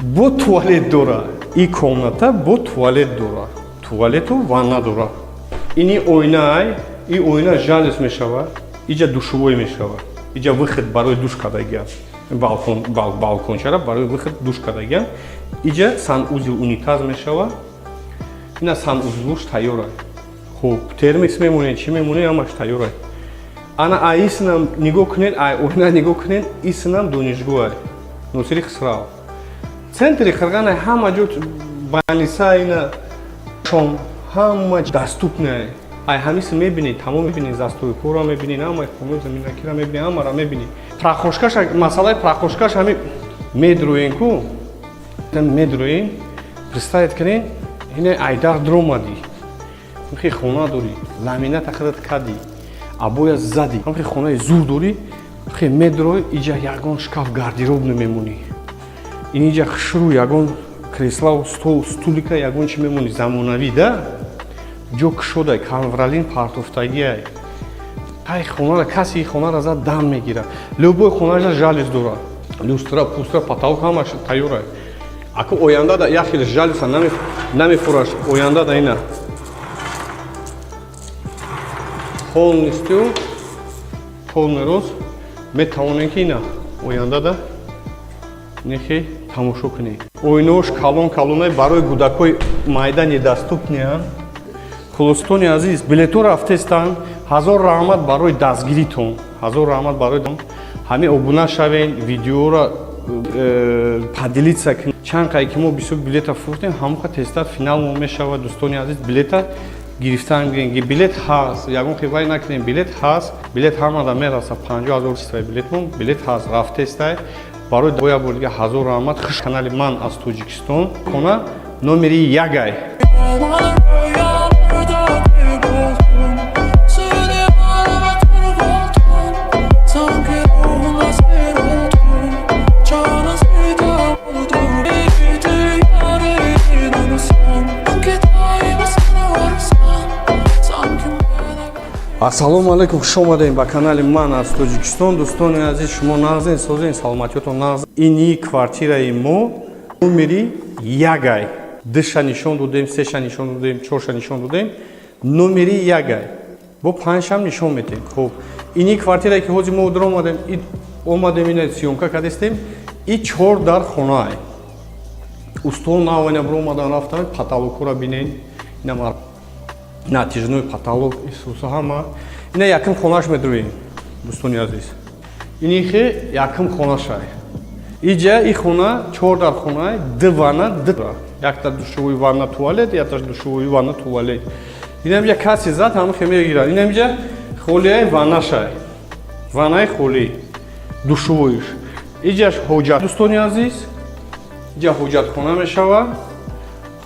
бо туалет дора. И комната бо туалет дора. Туалету ванна дора. Ини ойнаай, и ойна жалюз мешавад. Иҷа душовой мешавад. Иҷа выход барои душ кардагиам. Балкончара барои выход душ кардагиам. Иҷа санузил унитаз мешавад. Ина санузилуш тайёрай. Хуб, термикс мемонед, чӣ мемонед, ҳамаш тайёрай. Ана исинам нигоҳ кунед, ойна нигоҳ кунед, исинам донишгоҳай. Носири Хисрав. Центри Қирғанай ҳама ҷо баниса ина шом ҳама даступнае. Ай ҳамиси мебинед, тамом мебинед, застои кора мебинед, ҳамаи хонаи заминакира мебинед, ҳамара мебинед. Прахошкаш, масъалаи прахошкаш ҳами медроен ку. Медроен, представед кунед, ина айдар дромади. Ҳамхи хона дорӣ, ламината хидат кади, абоя зади, ҳамхи хонаи зур дорӣ, ҳамхи медрои, иҷа ягон шкаф гардеробна мемонӣ. Ин иҷа хушру ягон креслау, стол, стулика ягон чӣ мемонӣ, замонавӣ да? Ҷо кушодай, канвралин партофтагиай. Ай хонара каси хонара зад дам мегирад. Любой хонажа жалюз дорад. Люстра, пустра, потолок ҳамаш тайёрай. Аку ояндада як хел жалюза намефураш. Ояндада ина. Полностью полный рост метавонем ки ина ояндада нехе тамошо кунем. Ойнош калон-калонай барои кӯдакои майда недоступниянд. Хулостони азиз, билетҳо рафтестанд, 1000 раҳмат барои дастгиритон. 1000 раҳмат барои ҳамин обуна шавен, видеоро поделиться кунед. Чанд қай ки мо бисёр билета фурӯхтем, ҳамаха тестар финал мешавад. Дӯстони азиз, билета гирифтан гирем. Билет ҳаст, ягон хибари накунем, билет ҳаст. Билет ҳамада мераса 50000 чистои билетмон, билет ҳаст, рафтестай. Барои боя бор дига 1000 раҳмат. Хуш канали ман аз Тоҷикистон. Хона номери 1. Ассалому алайкум, хуш омадем ба канали ман аз Тоҷикистон. Дӯстони азиз, шумо нағзен, созен, саломатиётон нағз. Ини квартираи мо номери ягай. Душа нишон додем, сеша нишон додем, чорша нишон додем. Номери ягай. Бо панҷшам нишон метем. Хуб. Ини квартирае ки ҳози мо удро омадем ина сиёмка кардестем. И 4 дар хонае. Устол навайна бро омадан рафтан, потолокро бинен. Ина натижной потолок Исуса ҳама. Ина яким хонаш медруем. Дӯстони азиз. Ини хе яким хонашай. Иҷа и хона 4 дар хонае, 2 ванна, 2. Якта душовой ванна туалет, якта душовой ванна туалет. Ина иҷа каси зад ҳама хе мегирад. Ина иҷа холияи ваннашай. Ваннаи холи. Душовойш. Иҷаш ҳоҷат. Дӯстони азиз, иҷа ҳоҷатхона мешавад.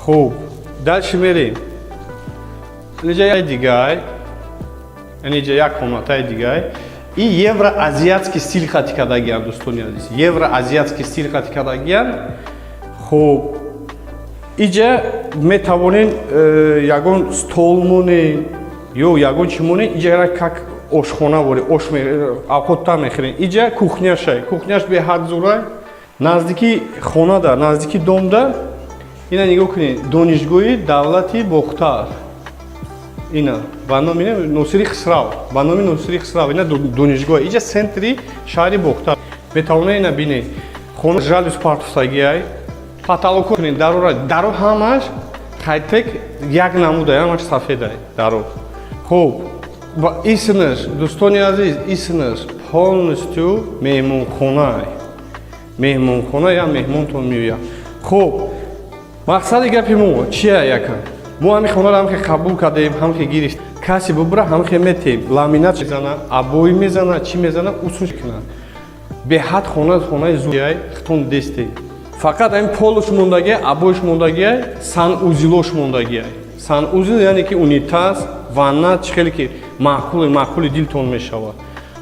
Хуб. Дальше мерем. Иҷа дигай. Иҷа як комнатаи дигай. И евроазиатский стил хати кардагиам, дӯстони азиз. Евроазиатский стил хати кардагиам. Хуб. Иҷа метавонем ягон стол монем ё ягон чӣ монем. Иҷа как ошхона боре, овқатта мехӯрем. Иҷа кухняшай. Кухняш беҳад зурай. Наздики хонада, наздики домда. Ина нигоҳ кунед. Донишгоҳи давлати Бохтар. Ина ба номи Носири Хисрав. Ба номи Носири Хисрав. Ина донишгоҳ. Иҷа центри шаҳри Бохтар. Метавонед ина бинед. Хона жалюз партофтагиай. Потолок кунед. Даро ҳамаш қайтек як намудай, ҳамаш сафедай. Даро. Хуб. Исинаш, дӯстони азиз, исинаш полностью меҳмонхонае. Меҳмонхона я меҳмонтон меояд. Хуб. Мақсади гапи мо чия якам? Мо ҳамин хонаро ҳамхе қабул кардем, ҳамхе гирифт. Каси бубра ҳамхе метем. Ламинат мезана, абои мезана, чӣ мезана, усун кунад. Беҳад хонаи зуяй хитон дестем. Фақат ҳамин полуш мондагия, абоиш мондагия, санузилош мондагия. Санузил яъне ки унитаз, ванна чӣ хеле ки маъқули дилтон мешавад.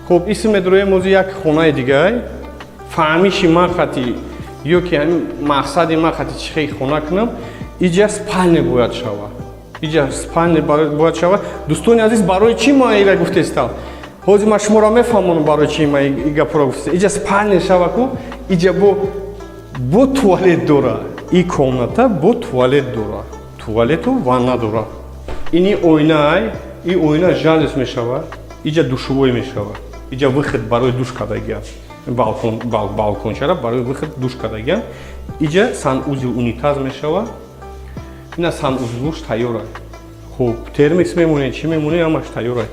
Хуб, исм медроем ози як хонаи дигай. Фаҳмиши ман хати ё ки ҳамин мақсади ман хати чӣ хеле хона кунам. Иҷа спальня бояд шавад. Иҷа спальня бояд шавад. Дӯстони азиз, барои чӣ ма ила гуфтестам? Ҳозир ман шуморо мефаҳмонам барои чӣ ма и гапро гуфтестам. Иҷа спальня шава ку, иҷа бо туалет дора. И комната бо туалет дора. Туалету ванна дора. Ини ойнай, и ойна жалюз мешавад. Иҷа душовой мешавад. Иҷа выход барои душ кардагиам. Балкончара барои выход душ кардагиам. Иҷа санузил унитаз мешавад. Ина санузилуш тайёрай. Хуб, термикс мемонед, чӣ мемонед, ҳамаш тайёрай.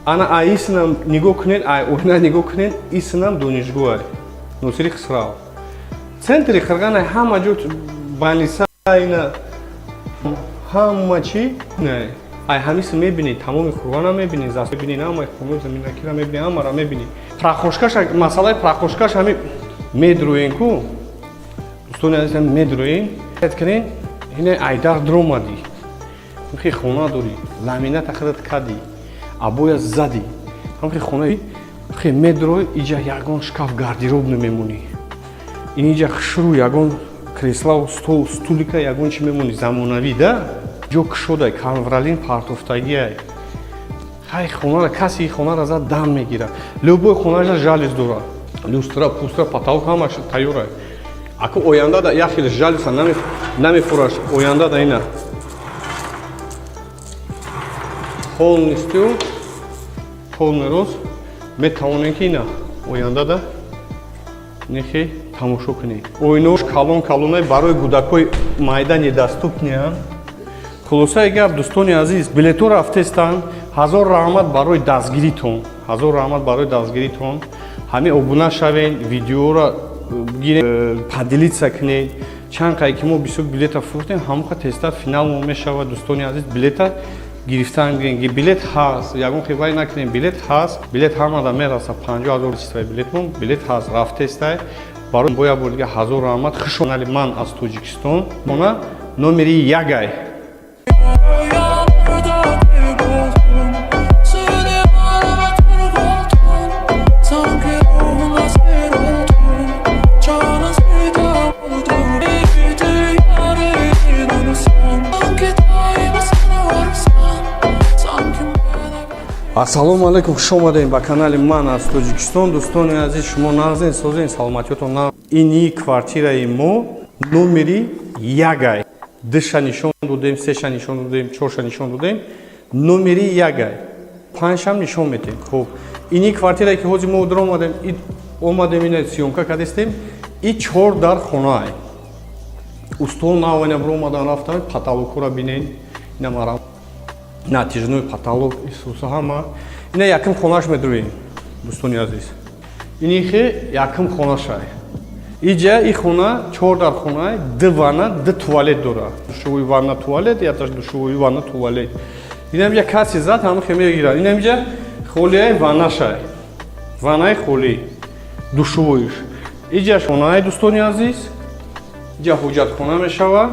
Ана исинам нигоҳ кунед, ойна нигоҳ кунед, исинам донишгоҳай. Носири Хисрав. Центри Қирғанай ҳама ҷо баниса ина ҳама чӣ не. Ай ҳамис мебинед, тамоми Қурғона мебинед, зас мебинед, ҳамаи хунуд заминакира мебинед, ҳамара мебинед. Прахошкаш, масъалаи прахошкаш ҳамин медроем ку. Дӯстони азиз, медроем. Кунед, ина айдар дромади. Хи хона дори, ламината худат кади, абоя зади. Хи хона хи медрой, иҷа ягон шкаф гардероб мемонӣ. Ин иҷа хушру ягон кресла, стол, стулика ягон чӣ мемонӣ замонавӣ да? Ҷо кушодай, камвралин партофтагиай. Хай хонара каси хонара зад дам мегирад. Любой хонажа жалюз дорад. Люстра, пустра, потолок ҳамаш тайёрай. Аку ояндада як хеле жалюза намефураш. Ояндада ина. Полностью полный рост метавонем ки ина ояндада нехе тамошо кунем. Ойнош калон-калонай барои кӯдакои майда недоступниян. Хулосаи гап, дӯстони азиз, билетҳо рафтестанд. Ҳазор раҳмат барои дастгиритон. Ҳазор раҳмат барои дастгиритон. Ҳамин обуна шавен, видеоро гирем, поделиться кунед. Чанд қай ки мо бисёр билета фурӯхтем, ҳамоха тезтар финал мешавад. Дӯстони азиз, билета гирифтан гирем. Билет ҳаст. Ягон хивай накунем, билет ҳаст. Билет ҳамада мераса 50,000 чистои билетмон. Билет ҳаст, рафтестай. Барои боя бор дига ҳазор раҳмат. Хушонали ман аз Тоҷикистон. Мона номери ягай. Ассалому алайкум, хуш омадем ба канали ман аз Тоҷикистон. Дӯстони азиз, шумо нағзен созен, саломатиётон нағз. Ини квартираи мо номери ягай. Душа нишон додем, сеша нишон додем, чорша нишон додем. Номери ягай. Панҷшам нишон метем. Хуб. Ини квартирае ки ҳозир мо дар омадем ина сиёмка кардестем. И 4 дар хонае. Устол навайна бир омадан рафтам, потолокро бинен. Ина марам натижной потолок Исуса ҳама. Ина яким хонаш медурем. Дӯстони азиз. Ини хе яким хонашай. Иҷа и хона 4 дар хонае, 2 ванна, 2 туалет дора. Душовой ванна туалет, яташ душовой ванна туалет. Инам ҷа каси зад ҳама хе мегирад. Инам ҷа холияи ваннашай. Ваннаи холи. Душовойш. Иҷа хонае дӯстони азиз. Иҷа ҳоҷатхона мешавад.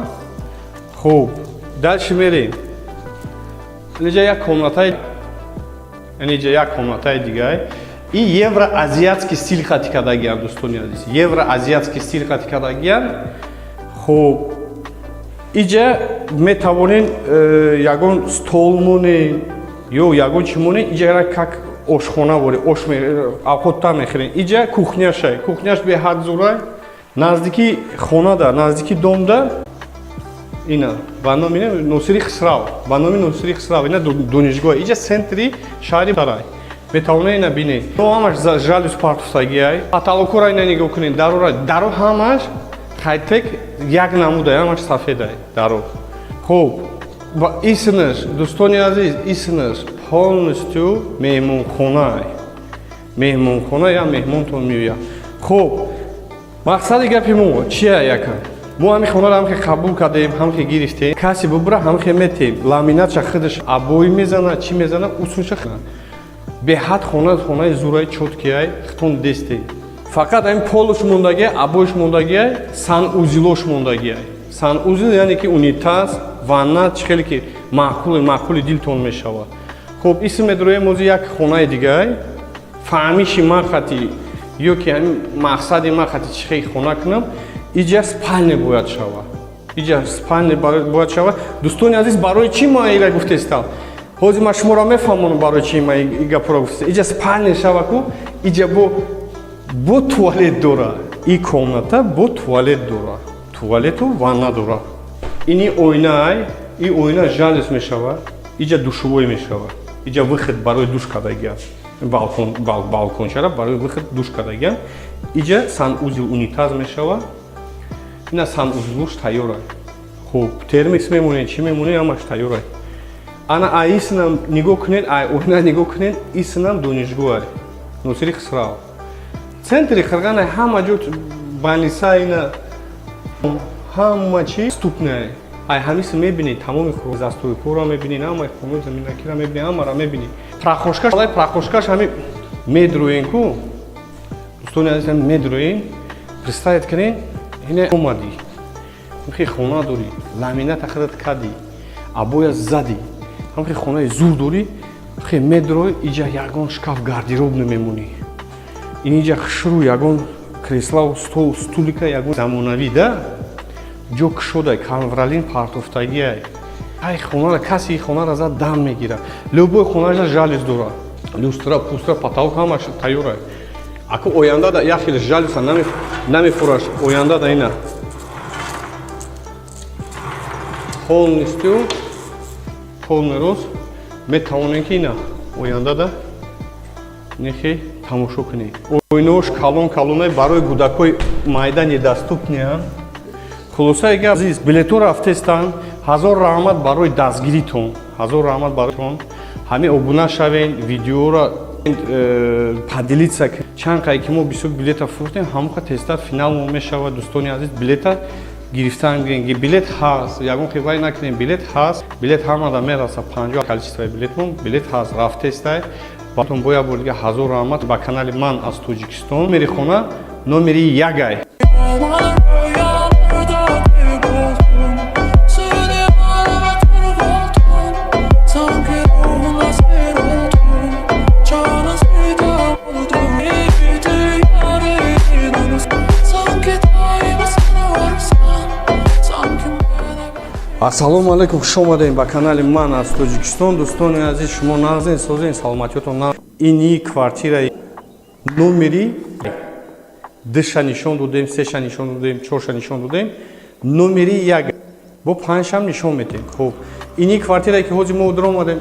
Хуб. Дальше мерем. Иҷа як комнатаи як комнатаи дигар. И евроазиатский стил хати кардагиам дӯстони азиз. Евроазиатский стил хати кардагиам. Хуб. Иҷа метавонен ягон стол монен ё ягон чӣ монен. Иҷа как ошхона боре, ош авхотта мехӯрен. Иҷа кухняшай. Кухняш беҳад зурай. Наздики хонада, наздики домда. Ина ба номи Носири Хисрав. Ба номи Носири Хисрав. Ина донишгоҳ. Иҷа центри шаҳри Тарай. Метавонед ина бинед. Ҳамаш жалюз партусагиай. Потолокро ина нигоҳ кунед. Даро ҳамаш хайтек як намудай, ҳамаш сафедай. Даро. Хуб. Исинаш, дӯстони азиз, исинаш полностью меҳмонхонае. Меҳмонхона я меҳмонтон меояд. Хуб. Мақсади гапи мо чия якам? Мо ҳамин хонаро ҳамхе қабул кардем, ҳамхе гирифтем. Каси бубра ҳамхе метем. Ламинатша худаш абои мезанад, чӣ мезанад, усунша хунад. Беҳад хонаи зураи чоткияй хитон десте. Фақат ҳамин полуш мондагия, абоиш мондагия, санузилош мондагия. Санузил яъне ки унитаз, ванна чӣ хеле ки маъқули дилтон мешавад. Хуб, исм медуроем ози як хонаи дигар. Фаҳмиши ман хати ё ки ҳамин мақсади ман хати чӣ хеле хона кунам. Иҷа спальня бояд шавад. Иҷа спальня бояд шавад. Дӯстони азиз, барои чӣ ман ира гуфтестам? Ҳозир ман шуморо мефаҳмонам барои чӣ ман и гапро гуфтестам. Иҷа спальня шавад ку, иҷа бо туалет дора. И комната бо туалет дора. Туалету ванна дора. Ини ойнай, и ойна жалюз мешавад. Иҷа душовой мешавад. Иҷа выход барои душ кардагиам. Балкончара барои выход душ кардагиам. Иҷа санузил унитаз мешавад. Ина санузилуш тайёрай. Хуб, термикс мемонед, чӣ мемонед, ҳамаш тайёрай. Ана исинам нигоҳ кунед, ойна нигоҳ кунед, исинам донишгоҳай. Носири Хисрав. Центри Қирғанай ҳама ҷо баниса ина ҳама чӣ ступнае. Ҳамиси мебинед, тамоми застойкора мебинед, ҳамаи хонаи заминакира мебинед, ҳамара мебинед. Прахошкаш ҳамин медроен ку. Дӯстони азиз, ҳамин медроен. Представед кунед, ина омадӣ. Ҳамхи хона дорӣ, ламината худат кардӣ, абоя задӣ. ҳамхи хонаи зур дорӣ, хе медрои, иҷа ягон шкаф гардероб намемонӣ. Ин иҷа хушру ягон креслау, стол, стулика ягон замонавӣ да? Ҷо кушодай, канвралин партофтагияй. Ай хонара, каси хонара зад дам мегирад. Любой хонажа жалюз дорад. Люстра, пустра, потолок ҳамаш тайёрай. Аку ояндада як хеле жалюза намефураш. Ояндада ина. Полностью полный рост метавонем ки ина ояндада нехе тамошо кунем. Ойнош калон-калонай барои кӯдакои майда недоступниян. Хулоса гап азиз, билетҳо рафтестан. Ҳазор раҳмат барои дастгиритон. Ҳазор раҳмат бароитон. Ҳамин обуна шавен, видеоро поделиться. Чанд қай ки мо бисёр билета фурӯхтем, ҳамоха тезтар финал мешавад. Дӯстони азиз, билета гирифтан гирен. Билет ҳаст. Ягон хивай накунем, билет ҳаст. Билет ҳамада мераса 50 количествои билетмон. Билет ҳаст, рафтестай. Батон боя бор дига ҳазор раҳмат ба канали ман аз Тоҷикистон. Номери хона номери ягай. Ассалому алайкум, хуш омадем ба канали ман аз Тоҷикистон. Дӯстони азиз, шумо нағзен созен, саломатиётон нағз. Ини квартираи номери 2 нишон додем, 3 нишон додем, 4 нишон додем. Номери 1 бо 5 нишон метем. Хуб, ини квартирае ки ҳози мо дар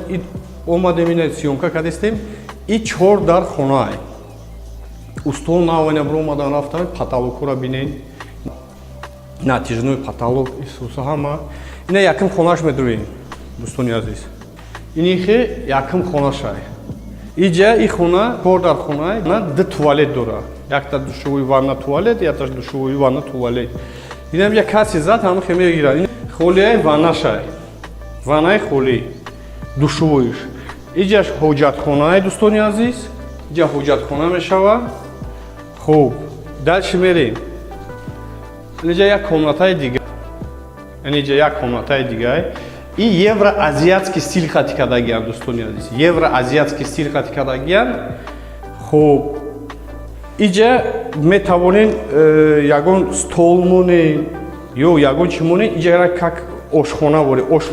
омадем ина сиёмка кардестем. И 4 дар хонае. Устол навайна бро омадан рафтам, потолокро бинен. Натижной потолок Исуса ҳама. Ина яким хонаш медурем, дӯстони азиз. Ини хе яким хонашай. Иҷа и хона, 4 дар хонае, на 2 туалет дора. Якта душовои ванна туалет, якта душовои ванна туалет. Инам як каси зад ҳама хе мегирад. Ин холияи ваннашай. Ваннаи холи, душовоиш. Иҷаш ҳоҷатхонае, дӯстони азиз. Иҷа ҳоҷатхона мешава. Хуб, дальше мерем. Иҷа як комнатаи дига. Иҷа як комнатаи дига. И евроазиатский стил хати кардагиам, дӯстони азиз. Евроазиатский стил хати кардагиам. Хуб, иҷа метавонем ягон стол монем ё ягон чӣ монем. Иҷа как ошхона боре, ош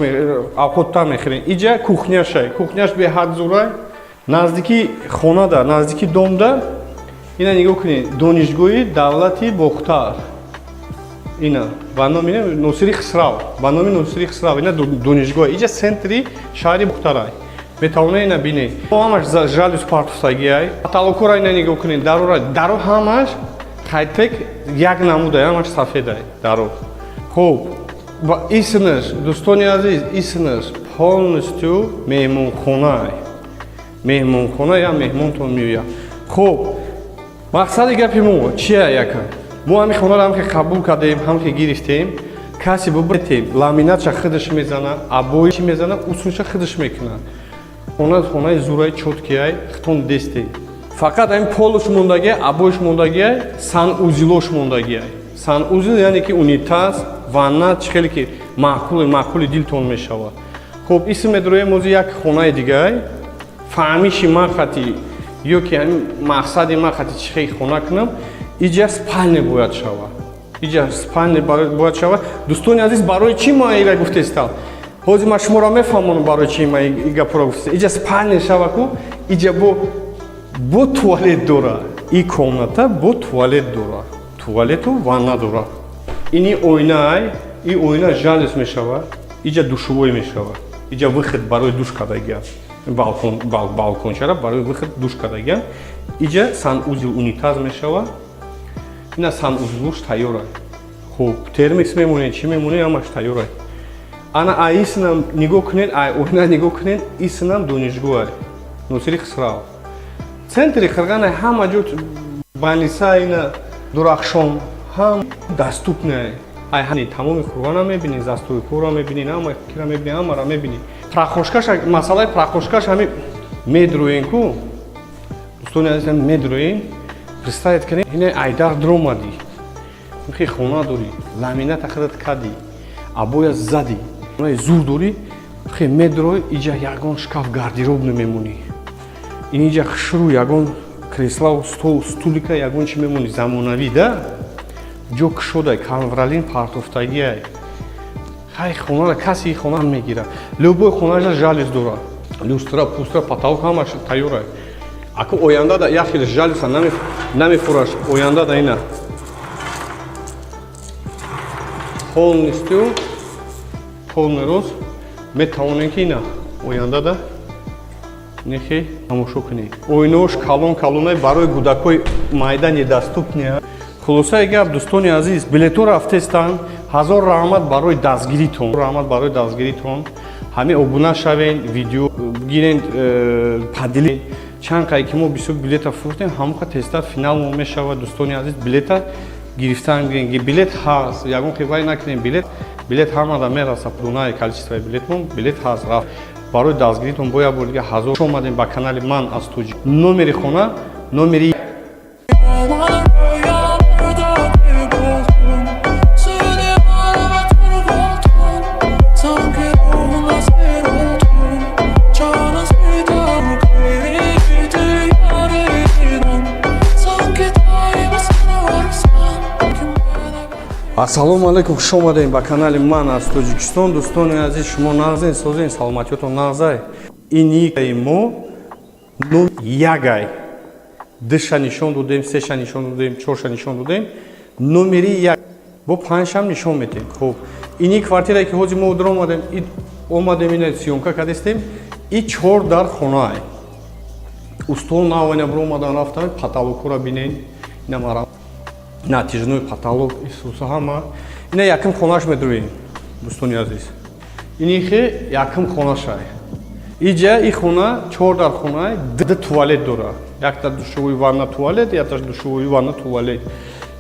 авхота мехӯрем. Иҷа кухняшай. Кухняш беҳад зурай. Наздики хонада, наздики домда. Ина нигоҳ кунед, донишгоҳи давлати Бохтар. Ина ба номи Носири Хисрав. Ба номи Носири Хисрав. Ина донишгоҳ. Иҷа центри шаҳри Бухтарай. Метавонед ина бинед. Ҳамаш жалюз партусагиай. Потолокро ина нигоҳ кунед. Даро ҳамаш хайтек як намудай, ҳамаш сафедай. Даро. Хуб, исмаш, дӯстони азиз, исмаш полностью меҳмонхонае. Меҳмонхона я меҳмонтон меояд. Хуб, мақсади гапи мо чия яка? Мо ҳами хонаро ҳам ки қабул кардем, ҳам ки гирифтем, каси бубретем, ламинатша хидаш мезанад, абои чи мезанад, усунша хидаш мекунад. Хонаи зураи чоткияй, хитон дестем. Фақат ҳами полуш мондагия, абоиш мондагия, санузилош мондагия. Санузил яъне ки унитаз, ванна, чӣ хеле ки маъқули дилтон мешавад. Хуб, исм медуроем ози як хонаи дигаи, фаҳмиши ман хати ё ки ҳамин мақсади ман хати чӣ хеле хона кунам, иҷа спальня бояд шавад. Иҷа спальня бояд шавад. Дӯстони азиз, барои чӣ ман ира гуфтестам? Ҳозир ман шуморо мефаҳмонам барои чӣ ман и гапро гуфтестам. Иҷа спальня шава ку, иҷа бо туалет дора. И комната бо туалет дора. Туалету ванна дора. Ини ойнай, и ойна жалюз мешавад. Иҷа душовой мешавад. Иҷа выход барои душ кардагиам. Балкончара барои выход душ кардагиам. Иҷа санузил унитаз мешавад. Ина санузилуш тайёрай. Хуб, термикс мемонед, чӣ мемонед, ҳамаш тайёрай. Ана аисинам нигоҳ кунед, ойна нигоҳ кунед, исинам донишгоҳай. Носири Хисрав. Центри Қирғанай ҳама ҷо баниса ина дурахшон ҳам даступнае. Ай ҳани тамоми Қурғона мебинӣ, застуи кора мебинӣ, ҳама кира мебинӣ, ҳамара мебинӣ. Прахошкаш, масъалаи прахошкаш ҳами медроен ку. Дӯстони азизам медроен. Представед кунед, ина айдар дромади. Хе хона дори, ламината хидат кади, абоя зади. Ина зур дори, хе медрой, иҷа ягон шкаф гардероб намемонӣ. Ин иҷа хишру ягон кресла, стол, стулика ягон чӣ мемонӣ, замонавӣ да? Ҷо кушодай, канвралин партофтагиай. Хай хонара каси хона мегирад. Любой хонажа жалюз дора. Люстра, пустра, потолок ҳамаш тайёрай. Аку оянда да як хел жалюза намефураш. Оянда да ина. Полностью полный рост метавонем ки ина оянда да нехе тамошо кунед. Ойнош калон-калонай барои кӯдакои майда недоступния. Хулосаи гап, дӯстони азиз, билетҳо рафтестанд. Ҳазор раҳмат барои дастгиритон. Раҳмат барои дастгиритон. Ҳамин обуна шавен, видео гирен, падилен. Чанд қай ки мо бисёр билета фурӯхтем, ҳамоқа тестат финал мешавад. Дӯстони азиз, билета гирифтан гирен. Билет ҳаст. Ягон хивай накунем, билет ҳамада мераса, пулунаи количествои билетмон, билет ҳаст. Рафт барои дастгиритон бояд бор дига ҳазор омадем ба канали ман аз Тоҷик. Номери хона, номери Ассалому алайкум, хуш омадем ба канали ман аз Тоҷикистон. Дӯстони азиз, шумо нағзен, созен, саломатиётон нағзай. Ини мо ягай дыша нишон додем, сеша нишон додем, чорша нишон додем. Номери як бо панҷшам нишон метем. Хуб, ини квартирае ки ҳозир мо дар омадем ина сиёмка кардестем. И 4 дар хона ай. Устол навайна бро омадан рафтам, потолокро бинен. Ина мара натижной потолок Исуса ҳама. Ина яким хонаш медруем. Дӯстони азиз. Ини хе яким хонаш ай. Иҷа и хона 4 дар хона ай, 2 туалет дора. Якта душовой ванна туалет, якта душовой ванна туалет.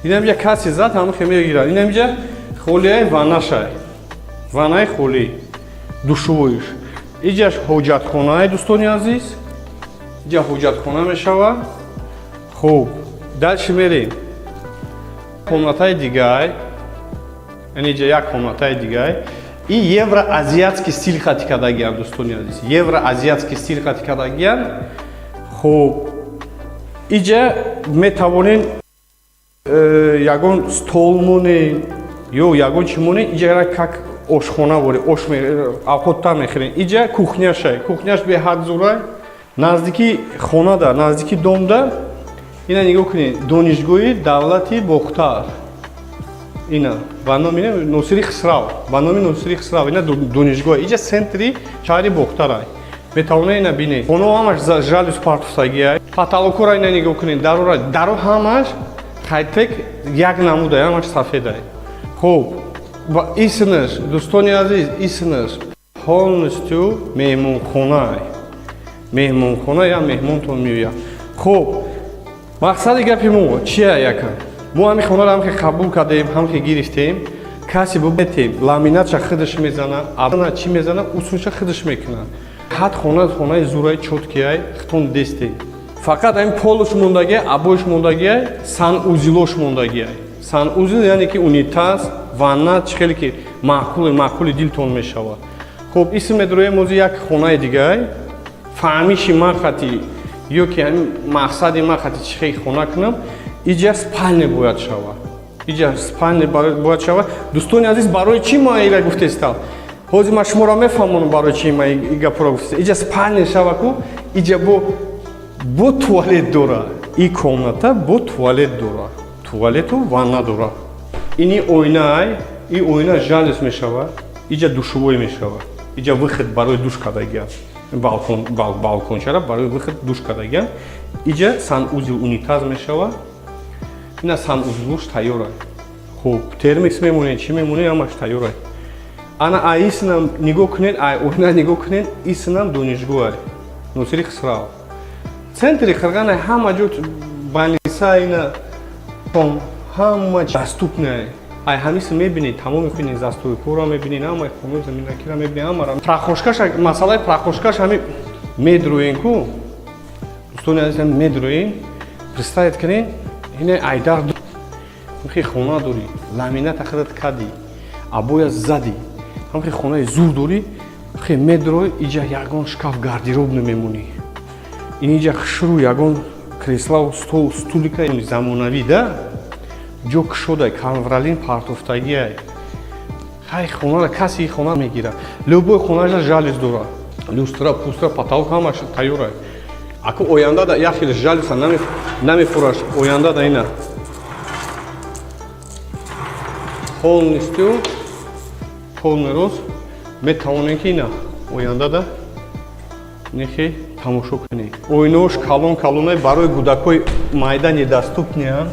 Ина иҷа каси зад ҳама хе мегира. Ина иҷа холияи ваннаш ай. Ваннаи холи душовойш. Иҷаш ҳоҷатхона ай, дӯстони азиз. Иҷа ҳоҷатхона мешава. Хуб, дальше мерем. Комнатаи дигар, яъне иҷа як комнатаи дигар. И евроазиатский стил хати кардагиам, дӯстони азиз. Евроазиатский стил хати кардагиам. Хуб, иҷа метавонем ягон стол монем ё ягон чӣ монем. Иҷа как ошхона боре, ош авхота мехӯрем. Иҷа кухняш ай. Кухняш беҳад зурай. Наздики хона да, наздики дом да. Ина нигоҳ кунед, донишгоҳи давлати Бохтар. Ина ба номи Носири Хисрав. Ба номи Носири Хисрав. Ина донишгоҳ. Иҷа центри шаҳри Бохтар ай. Метавонед ина бинед. Хоно ҳамаш жалюз партусаги ай. Потолокро ина нигоҳ кунед. Даро ҳамаш хайтек як намуда, ҳамаш сафед ай. Хуб, исинаш, дӯстони азиз, исинаш полностью меҳмонхона ай. Меҳмонхона я меҳмонтон меояд. Хуб, мақсади гапи мо чи ай якам? Мо ҳамин хонаро ҳам ки қабул кардем, ҳам ки гирифтем, каси бубетем, ламинатша хидаш мезана, абна чи мезана, усунша хидаш мекунад. Ҳад хонаи зураи чотки ай, хитон десте. Фақат ҳамин полуш мондаги ай, абоиш мондаги ай, санузилош мондаги ай. Санузил яъне ки унитаз, ванна чӣ хеле ки маъқули дилтон мешавад. Хуб, исм медроем ози як хонаи дигар ай. Фаҳмиши ман хати ё ки ҳамин мақсади ман хати чӣ хел хона кунам, иҷа спальня бояд шавад. Иҷа спальня бояд шавад. Дӯстони азиз, барои чӣ ма ира гуфтестам? Ҳозир ман шуморо мефаҳмонам барои чӣ ма и гапро гуфтестам. Иҷа спальня шава ку, иҷа бо туалет дора. И комната бо туалет дора. Туалету ванна дора. Ини ойна ай, и ойна жалюз мешавад. Иҷа душовой мешавад. Иҷа выход барои душ кардагиам. Балкончара барои выход душ кардагиам. Иҷа санузил унитаз мешавад. Ина санузилуш тайёр ай. Хуб, термикс мемонед, чӣ мемонед, ҳамаш тайёр ай. Ана ай исинам нигоҳ кунед, ай ойна нигоҳ кунед, исинам донишгоҳ ай. Носири Хисрав. Центри Қирған ай, ҳама ҷо больница ина ҳама доступна ай. Ай ҳамиси мебинед, тамоми хуни застойкора мебинед, ҳамаи хонаи заминакира мебинед, ҳамара. Прахошкаш, масъалаи прахошкаш ҳами медроем ку. Дӯстони азиз, медроем. Представед кунед, ина айдар ҳамхи хона дорӣ, ламината хидат кади, абоя зади, ҳамхи хонаи зур дорӣ, хе медрои, иҷа ягон шкаф гардеробна мемонӣ. Ин иҷа хушру ягон креславу стулика замонавӣ да. ҷо кушодай, канвралин партофтагӣ ай. Хай хонара каси хона мегирад. Любой хонаша жалюз дорад. Люстра, пустра, потолок ҳамаш тайёр ай. Аку оянда да як хел жалюза намефураш. Оянда да ина. Полностью полный рост метавонед ки ина оянда да нехе тамошо кунед. Ойнош калон-калонай барои кӯдакои майда недоступниянд.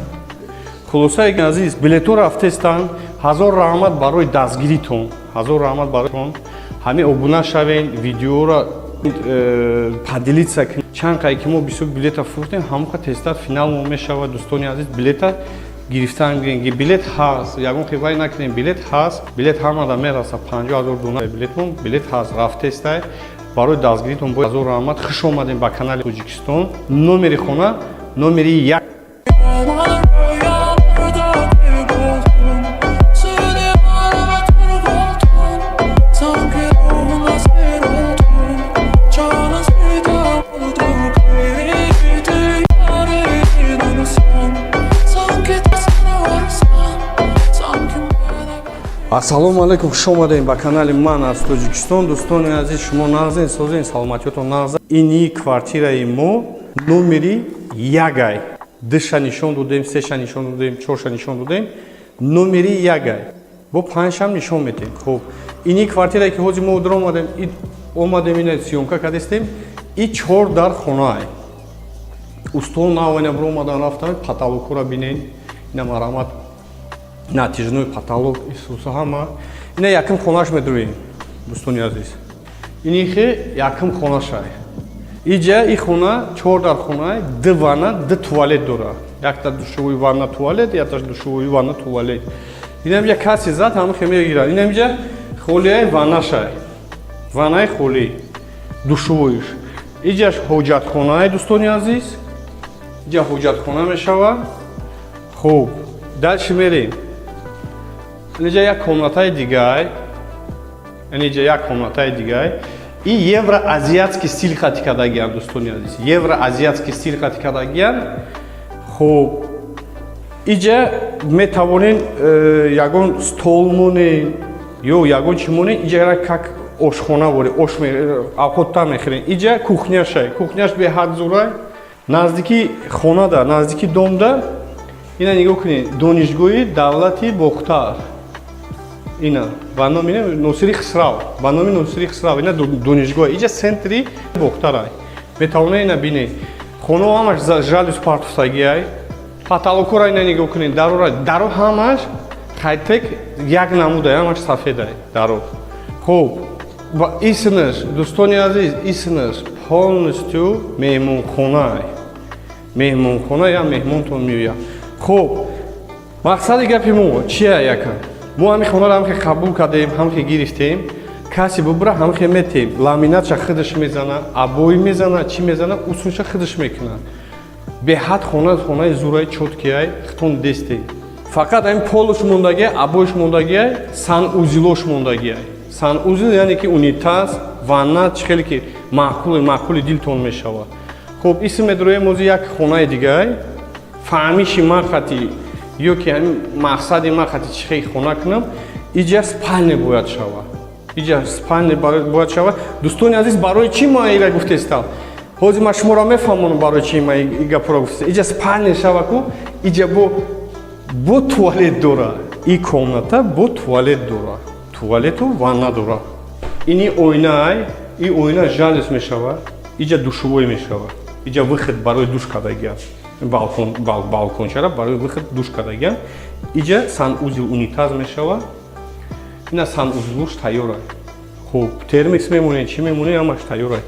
Хулоса ягон азиз, билетҳо рафтестанд, 1000 раҳмат барои дастгиритон. 1000 раҳмат бароитон. Ҳамин обуна шавен, видеоро поделиться кунед. Чанд қай ки мо бисёр билета фурӯхтем, ҳамоха тезтар финал мо мешавад. Дӯстони азиз, билета гирифтан гирем. Билет ҳаст, ягон хивай накунем, билет ҳаст. билет ҳамада мераса 50000 дона билетмон, билет ҳаст. Рафтестай барои дастгиритон бо 1000 раҳмат. Хуш омадем ба канали Тоҷикистон. Номери хона, номери 1. Ассалому алейкум, хуш омадем ба канали ман аз Тоҷикистон. Дӯстони азиз, шумо нағзен, созен, саломатиётон нағза. Ини квартираи мо номери ягай. Душа нишон додем, сеша нишон додем, чорша нишон додем. Номери ягай. Бо панҷшам нишон метем. Хуб. Ини квартирае ки ҳозир мо дар омадем ина сиёмка кардистем. И 4 дар хонае. Устол навайна бро омадан рафтам, потолокро бинен. Ина марамат натижной потолок Исуса ҳама. Ина яким хонаш медуем. Дӯстони азиз. Ини хе яким хонашай. Иҷа и хона 4 дар хонае, 2 ванна, 2 туалет дора. Якта душовой ванна туалет, якта душовой ванна туалет. Инам я каси зад ҳама хемия гирад. Инам ҷа холияи ваннашай. Ваннаи холи. Душовойш. Иҷаш ҳоҷатхонаи дӯстони азиз. Иҷа ҳоҷатхона мешава. Хуб. Дальше мерем. Иҷа як комнатаи дигай. Иҷа як комнатаи дигай. И евроазиатский стил хати кардагиам дӯстони азиз. Евроазиатский стил хати кардагиам. Хуб. Иҷа метавонен ягон стол монен ё ягон чӣ монен. Иҷа как ошхона воре, ош авхотта мехӯрем. Иҷа кухняшай. Кухняш беҳад зурай. Наздики хонада, наздики домда. Ина нигоҳ кунед. Донишгоҳи давлати Бохтар. Ина ба номи Носири Хисрав. Ба номи Носири Хисрав. Ина донишгоҳ. Иҷа центри Бохтарай. Метавонед ина бинед. Хонаҳо ҳамаш жалюз партустагиай. Потолокро ина нигоҳ кунед. Даро ҳамаш қайтек як намудай, ҳамаш сафедай. Даро. Хуб. Исинаш, дӯстони азиз, исинаш полностью меҳмонхонае. Меҳмонхона я меҳмонтон меояд. Хуб. Мақсади гапи мо чия якам? Мо ҳами хонаро ҳамхе қабул кардем, ҳамхе гирифтем. Каси бубра ҳамхе метем. Ламинатша худаш мезана, абои мезана, чӣ мезана, усунша худаш мекунад. Беҳад хонаи зураи чоткияй, хитон десте. Фақат ҳамин полуш мондагия, абоиш мондагия, санузилош мондагия. Санузил яъне ки унитаз, ванна чӣ хеле ки маъқули дилтон мешавад. Хуб, исм медроем ҳозир як хонаи дигай. Фаҳмиши ман хати ё ки ҳамин мақсади ман хати чӣ хеле хона кунам, иҷа спальня бояд шавад. Иҷа спальня бояд шавад. Дӯстони азиз, барои чӣ ма ила гуфтестам? Ҳозир ман шуморо мефаҳмонам барои чӣ ма и гапро гуфтестам. Иҷа спальня шава ку, иҷа бо туалет дора. И комната бо туалет дора. Туалету ванна дора. Ини ойнай, и ойна жалюз мешавад. Иҷа душовой мешавад. Иҷа выход барои душ кардагиам. Балкончара барои выход душ кардагиам. Иҷа санузил унитаз мешавад. Ина санузилуш тайёрай. Хуб, термикс мемонед, чӣ мемонед, ҳамаш тайёрай.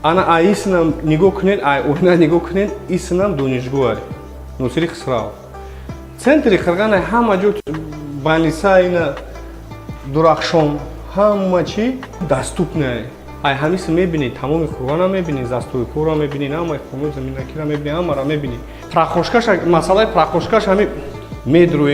Ана аисинам нигоҳ кунед, ойна нигоҳ кунед, исинам донишгоҳай. Носири Хисрав. Центри Қирғанай ҳама ҷо баниса ина Дурахшон ҳама чӣ даступнае. Ай ҳамиси мебинед, тамоми Қирғана мебинед, застои корро мебинед, ҳамаи хонаи заминакиро мебинед, ҳамаро мебинед. Прахошкаш, масъалаи прахошкаш ҳами медруем.